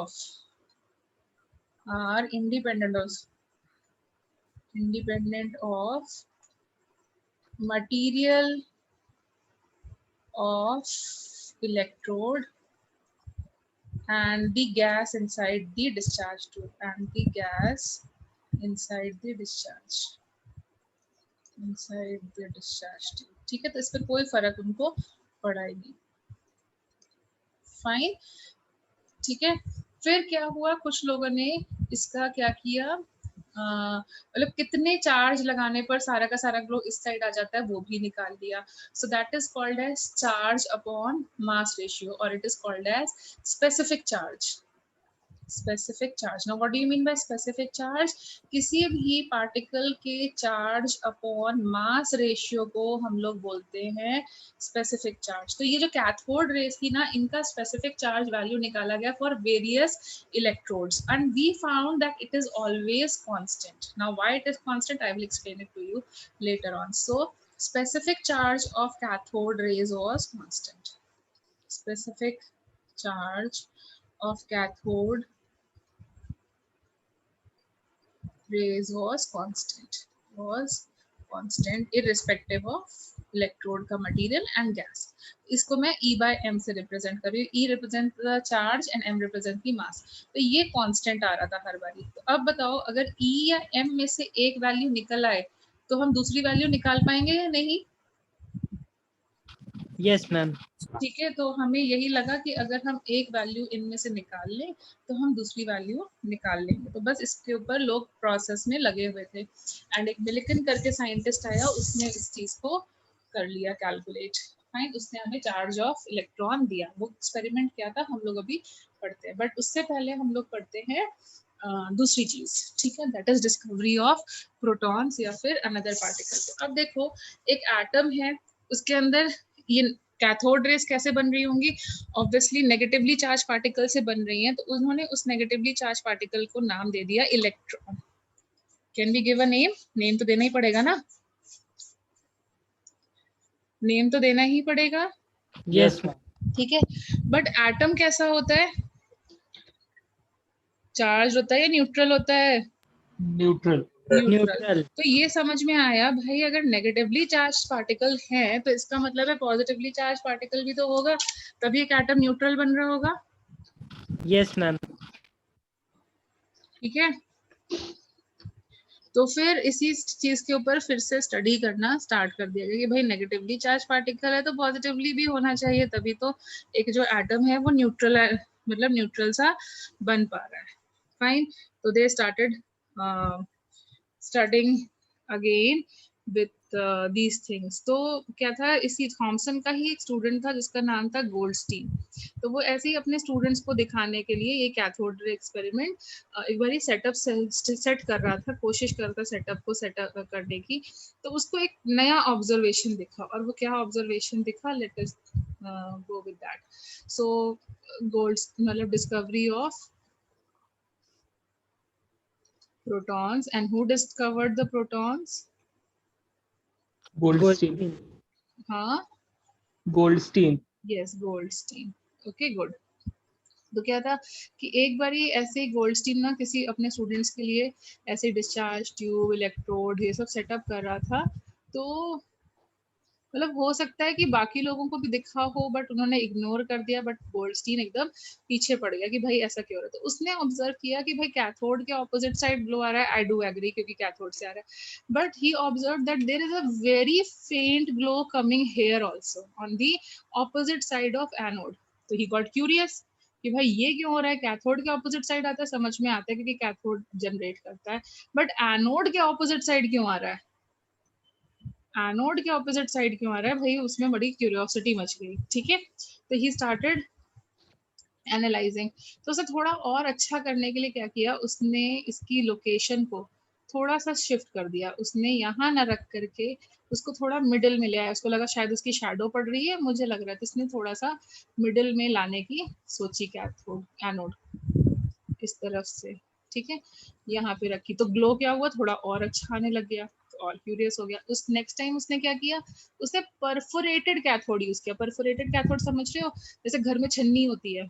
of material of electrode and the gas inside the discharge tube, and the gas inside the discharge tube, ठीक है। तो इस पर कोई फर्क उनको पड़ा ही नहीं। फाइन, ठीक है। फिर क्या हुआ, कुछ लोगों ने इसका क्या किया, मतलब कितने चार्ज लगाने पर सारा का सारा ग्लो इस साइड आ जाता है वो भी निकाल दिया। So that is called as charge upon mass ratio, और it is called as specific charge. Specific charge. Now what do you mean by specific charge? किसी भी पार्टिकल के चार्ज अपॉन मास रेशियो को हम लोग बोलते हैं स्पेसिफिक चार्ज। तो ये जो कैथोड रेज थी ना, इनका स्पेसिफिक चार्ज वैल्यू निकाला गया for various electrodes and we found that it is always constant. Now why it is constant, I will explain it to you later on. So specific charge of cathode rays was constant. Specific charge of cathode rays was constant irrespective of electrode का मटेरियल एंड गैस। इसको मैं E by M से रिप्रेजेंट कर रही हूँ। E represent the charge and M represent the mass. तो ये कांस्टेंट आ रहा था हर बारी। तो अब बताओ अगर E या M में से एक वैल्यू निकल आए तो हम दूसरी वैल्यू निकाल पाएंगे या नहीं? Yes ma'am. ठीक है, तो हमें यही लगा कि अगर हम एक वैल्यू इनमें से निकाल लें तो हम दूसरी वैल्यू निकाल लेंगे। तो बस इसके ऊपर लोग प्रोसेस में लगे हुए थे एंड एक मिलिकन करके साइंटिस्ट आया, उसने इस चीज को कर लिया कैलकुलेट। फाइन, उसने हमें चार्ज ऑफ इलेक्ट्रॉन दिया। वो एक्सपेरिमेंट क्या था हम लोग अभी पढ़ते हैं, बट उससे पहले हम लोग पढ़ते हैं दूसरी चीज। ठीक है, that is discovery of protons या फिर अनदर पार्टिकल। अब देखो एक एटम है, उसके अंदर ये कैथोड रेस कैसे बन रही होंगी? ऑब्वियसली नेगेटिवली चार्ज पार्टिकल से बन रही हैं, तो उन्होंने उस नेगेटिवली चार्ज पार्टिकल को नाम दे दिया electron. Can we give a name? Name तो देना ही पड़ेगा ना, नेम तो देना ही पड़ेगा। Yes ma'am. ठीक है, बट एटम कैसा होता है? चार्ज होता है या न्यूट्रल होता है? न्यूट्रल। न्यूट्रल। तो ये समझ में आया भाई, अगर नेगेटिवली चार्ज पार्टिकल है तो इसका मतलब है पॉजिटिवली चार्ज पार्टिकल भी तो होगा, तभी एक एटम न्यूट्रल बन रहा होगा। Yes ma'am. ठीक है, तो फिर इसी चीज के ऊपर फिर से स्टडी करना स्टार्ट कर दिया गया कि भाई नेगेटिवली चार्ज पार्टिकल है तो पॉजिटिवली भी होना चाहिए, तभी तो एक जो एटम है वो न्यूट्रल है, मतलब न्यूट्रल सा बन पा रहा है। फाइन, तो they started starting again with these things. तो क्या था, इसी थॉमसन का ही एक स्टूडेंट था जिसका नाम था गोल्डस्टीन। तो वो ऐसे ही अपने स्टूडेंट्स को दिखाने के लिए ये कैथोड रे एक्सपेरिमेंट एक बार सेटअप सेट कर रहा था, कोशिश कर रहा था सेटअप को सेटअप करने की। तो उसको एक नया ऑब्जर्वेशन दिखा, और वो क्या ऑब्जर्वेशन दिखा, let us go with that. So gold मतलब discovery of protons, and who discovered the protons? Goldstein. हाँ, Goldstein. yes, Goldstein. Okay, good. तो क्या था कि एक बारी ऐसे गोल्डस्टीन ना किसी अपने स्टूडेंट्स के लिए ऐसे डिस्चार्ज ट्यूब, इलेक्ट्रोड, ये सब सेटअप कर रहा था। तो मतलब हो सकता है कि बाकी लोगों को भी दिखा हो, बट उन्होंने इग्नोर कर दिया, बट गोल्डस्टीन एकदम पीछे पड़ गया कि भाई ऐसा क्यों हो रहा है। तो उसने ऑब्जर्व किया कि भाई कैथोड के ऑपोजिट साइड ग्लो आ रहा है। आई डू एग्री, क्योंकि कैथोड से आ रहा है, but he observe that there is a very faint glow coming here also on the opposite side of anode. तो ही गॉट क्यूरियस कि भाई ये क्यों हो रहा है। कैथोड के ऑपोजिट साइड आता है, समझ में आता है क्योंकि कैथोड जनरेट करता है, बट एनोड के ऑपोजिट साइड क्यों आ रहा है? एनोड के ऑपोजिट साइड क्यों आ रहा है भाई? उसमें बड़ी क्यूरियोसिटी मच गई। ठीक है, तो ही स्टार्टेड एनालाइजिंग। तो उसे थोड़ा और अच्छा करने के लिए क्या किया, उसने इसकी लोकेशन को थोड़ा सा शिफ्ट कर दिया। उसने यहाँ ना रख करके उसको थोड़ा मिडिल में ले आया। उसको लगा शायद उसकी शैडो पड़ रही है, मुझे लग रहा था इसने थोड़ा सा मिडिल में लाने की सोची कैथोड एनोड इस तरफ से। ठीक है, यहाँ पे रखी तो ग्लो क्या हुआ, थोड़ा और अच्छा आने लग गया, और क्यूरियस हो गया। उस नेक्स्ट टाइम उसने क्या किया, उसने परफोरेटेड कैथोड यूज किया। परफोरेटेड कैथोड समझ रहे हो, जैसे घर में छन्नी होती है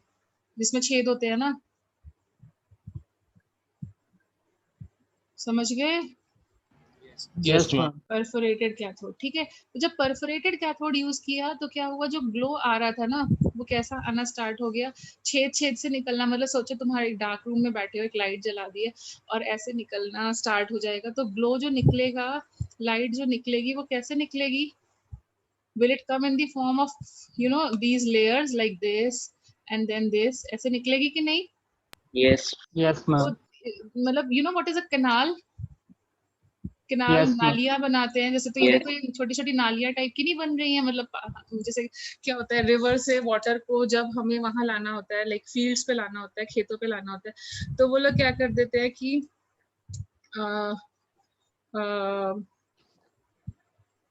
जिसमें छेद होते हैं ना, समझ गए? Yes, ma'am. Perforated cathode. ठीक है, तो जब परफोरेटेड कैथोड यूज किया तो क्या हुआ, जो ग्लो आ रहा था ना वो कैसा आना स्टार्ट हो गया, छेद छेद से निकलना। मतलब सोचो तुम्हारे डार्क रूम में बैठे हो, एक लाइट जला दी है और ऐसे निकलना स्टार्ट हो जाएगा। तो ग्लो जो निकलेगा, लाइट जो निकलेगी वो कैसे निकलेगी? Will it come in the form of you know these layers like this and then this, ऐसे निकलेगी कि नहीं? Yes. Yes, तो ma'am. मतलब you know what is a canal? Canal Yes, ma'am. नालियां बनाते हैं जैसे, तो ये Yes. देखो ये छोटी छोटी नालियां टाइप की नहीं बन रही हैं। मतलब जैसे क्या होता है, रिवर से वाटर को जब हमें वहां लाना होता है, लाइक फील्ड्स पे लाना होता है, खेतों पे लाना होता है, तो वो लोग क्या कर देते हैं कि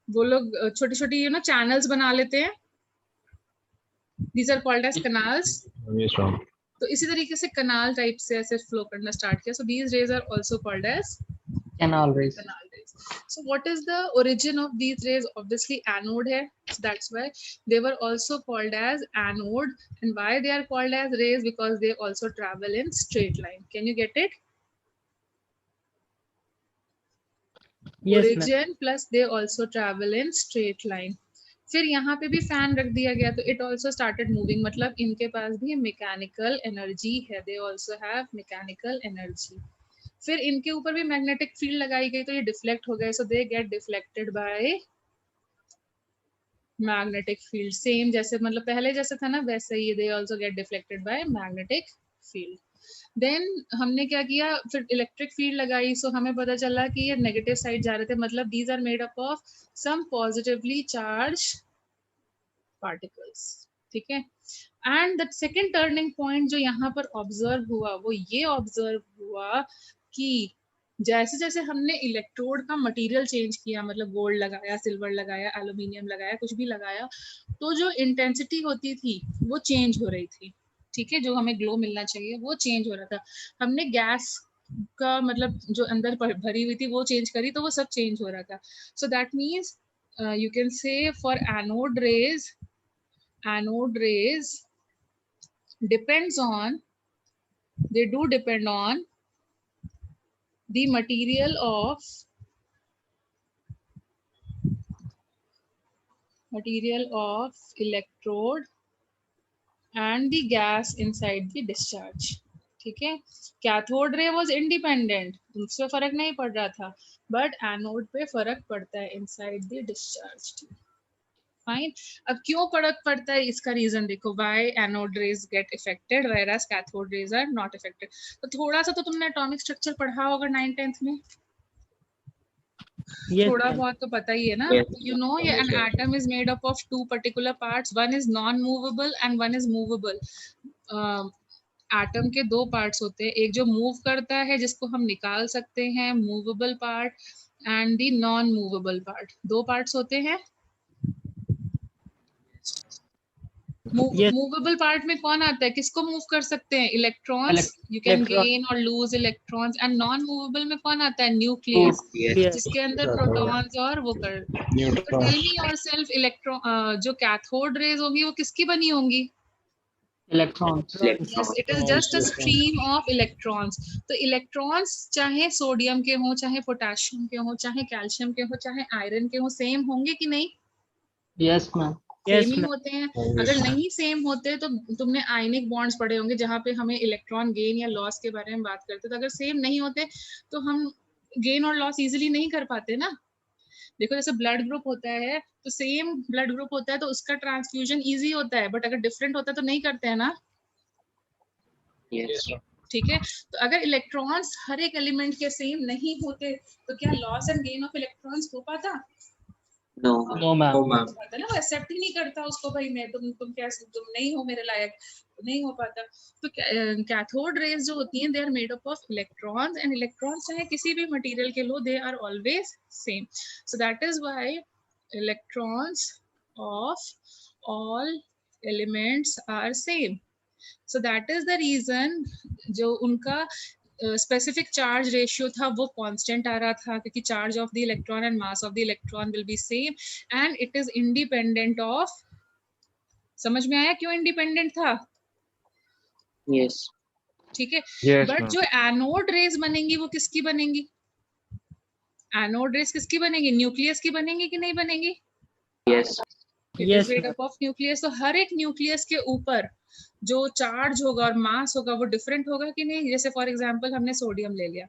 वो लोग छोटी छोटी यू नो चैनल्स बना लेते हैं। These are called as canals. Yes, ma'am. तो इसी तरीके से कैनाल टाइप से ऐसे फ्लो करना स्टार्ट किया। So these rays are also called as Canal rays. Canal rays. So what is the origin of these rays? Obviously anode hai, so that's why they were also called as anode. And why they are called as rays? Because they also travel in straight line. Can you get it? Yes, ma'am. Origin plus they also travel in straight line. फिर यहाँ पे भी फैन रख दिया गया तो इट ऑल्सो स्टार्टेड मूविंग, मतलब इनके पास भी मैकेनिकल एनर्जी है, they also have mechanical energy. फिर इनके ऊपर भी मैग्नेटिक फील्ड लगाई गई तो ये डिफ्लेक्ट हो गए, so they get deflected by magnetic field. Same जैसे मतलब पहले जैसे था ना वैसे ही they also get deflected by magnetic field. Then हमने क्या किया, फिर इलेक्ट्रिक फील्ड लगाई, सो हमें पता चला कि ये नेगेटिव साइड जा रहे थे, मतलब these are made up of some positively charged particles. ठीक है. And the second turning point जो यहाँ पर ऑब्जर्व हुआ वो ये ऑब्जर्व हुआ कि जैसे जैसे हमने इलेक्ट्रोड का मटेरियल चेंज किया, मतलब गोल्ड लगाया, सिल्वर लगाया, एल्यूमिनियम लगाया, कुछ भी लगाया, तो जो इंटेंसिटी होती थी वो चेंज हो रही थी. ठीक है. जो हमें ग्लो मिलना चाहिए वो चेंज हो रहा था. हमने गैस का मतलब जो अंदर भरी हुई थी वो चेंज करी तो वो सब चेंज हो रहा था. सो that means you can say for anode rays depends on, they do depend on the material of electrode and the gas inside the discharge. ठीक है. कैथोड रे वाज इंडिपेंडेंट, उससे फर्क नहीं पड़ रहा था, बट एनोड पे फर्क पड़ता है इनसाइड द डिस्चार्ज. फाइन. अब क्यों फर्क पड़ता है इसका रीजन देखो, why anode rays get affected whereas cathode rays are not affected. तो थोड़ा सा तो तुमने एटॉमिक स्ट्रक्चर पढ़ा होगा 9th 10th में. Yes, थोड़ा ma'am. बहुत तो पता ही है ना. Yes. You know an atom is made up of two particular parts, one is non-movable and one is movable. Atom के दो पार्ट्स होते हैं, एक जो मूव करता है जिसको हम निकाल सकते हैं movable part, and the non movable part. दो पार्ट्स होते हैं. Yes. मूवेबल पार्ट में कौन आता है, किसको मूव कर सकते हैं, electrons. You can Electron. Gain और lose electrons. And non movable में कौन आता है, न्यूक्लियस, Yes. जिसके अंदर प्रोटॉन्स और वो कर. तो Neutron. Tell me yourself, electron जो कैथोड रेज होगी वो किसकी बनी होंगी. Electrons. Yes, it is just a stream of electrons. तो इलेक्ट्रॉन्स चाहे सोडियम के हों, चाहे पोटेशियम के हों, चाहे कैल्शियम के हों, चाहे आयरन के हों, सेम होंगे कि नहीं. Yes, ma'am. Yes, सेम ही ma'am. होते हैं. अगर नहीं सेम होते तो तुमने आयनिक बॉन्ड्स पढ़े होंगे जहां पे हमें इलेक्ट्रॉन गेन या लॉस के बारे में बात करते. तो अगर सेम नहीं होते तो हम गेन और लॉस इजीली नहीं कर पाते ना. देखो जैसे ब्लड ग्रुप होता है तो सेम ब्लड ग्रुप होता है तो उसका ट्रांसफ्यूजन इजी होता है, बट अगर डिफरेंट होता है तो नहीं करते हैं ना. Yes. ठीक है. तो अगर इलेक्ट्रॉन्स हर एक एलिमेंट के सेम नहीं होते तो क्या loss and gain of electrons हो पाता. No. No, ma'am. No, ma'am. पाता ना, वो एक्सेप्ट ही नहीं करता उसको, भाई मैं तुम क्या, तुम नहीं हो मेरे लायक, नहीं हो पाता. तो कैथोड रेज जो होती हैं they are made up of electrons, and electrons चाहे किसी भी मटेरियल के लो they are always same. So that is why electrons of all elements are same. So that is the reason जो उनका स्पेसिफिक चार्ज रेशियो था वो कांस्टेंट आ रहा था, क्योंकि charge of the electron and mass of the electron will be same, and it is independent of. समझ में आया क्यों इंडिपेंडेंट था. Yes. ठीक है. Yes, but ma'am. जो एनोड रेज बनेंगी वो किसकी बनेंगी, एनोड रेज किसकी बनेगी, न्यूक्लियस की बनेगी कि नहीं बनेगी. Yes. It Yes, is made up of nucleus. तो हर एक न्यूक्लियस के ऊपर जो चार्ज होगा और मास होगा वो डिफरेंट होगा कि नहीं. जैसे फॉर एग्जांपल हमने सोडियम ले लिया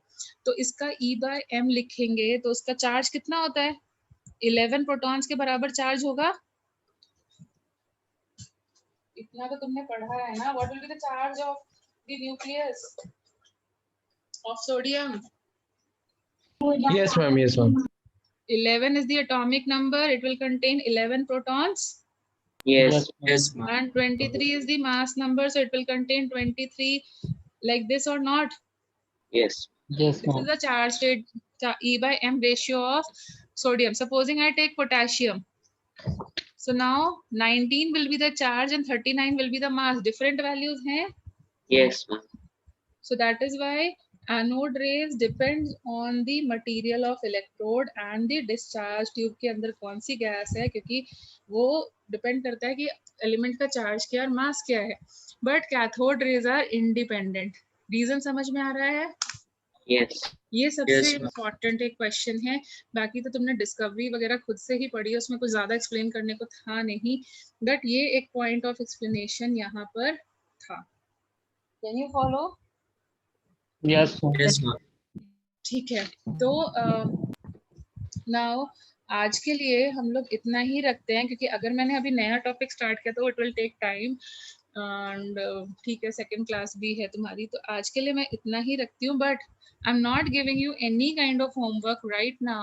तो इसका E/m लिखेंगे तो उसका चार्ज कितना होता है, 11 प्रोटॉन्स के बराबर चार्ज होगा. इतना तो तुमने पढ़ा है ना. What will be the charge of the nucleus of sodium. Yes, ma'am. Yes, ma'am. 11 is the atomic number, it will contain 11 protons, Yes. Yes, ma'am. and 23 is the mass number, so it will contain 23, like this or not. Yes. Yes, This is ma'am. the charge rate, E/m ratio of sodium. Supposing I take potassium, so now 19 will be the charge and 39 will be the mass. Different values hain. Yes, ma'am. So that is why anode rays depends on the material of electrode and the discharge tube के अंदर कौन सी गैस है, क्योंकि वो डिपेंड करता है कि एलिमेंट का चार्ज क्या है और मास क्या है। But cathode rays are independent. Reason समझ में आ रहा है? Yes. ये सबसे Yes, ma'am. इम्पोर्टेंट एक क्वेश्चन है। बाकी तो तुमने डिस्कवरी वगैरह खुद से ही पढ़ी है, उसमें कुछ ज्यादा एक्सप्लेन करने को था नहीं, बट ये एक पॉइंट ऑफ एक्सप्लेनेशन यहाँ पर था। Can you follow? Yes, ma'am. Yes, ma'am. ठीक है, तो नाउ आज के लिए हम लोग इतना ही रखते हैं, क्योंकि अगर मैंने अभी नया टॉपिक स्टार्ट किया तो it will take time and ठीक है, सेकंड क्लास भी है तुम्हारी, तो आज के लिए मैं इतना ही रखती हूँ। But I am not giving you any kind of homework right now.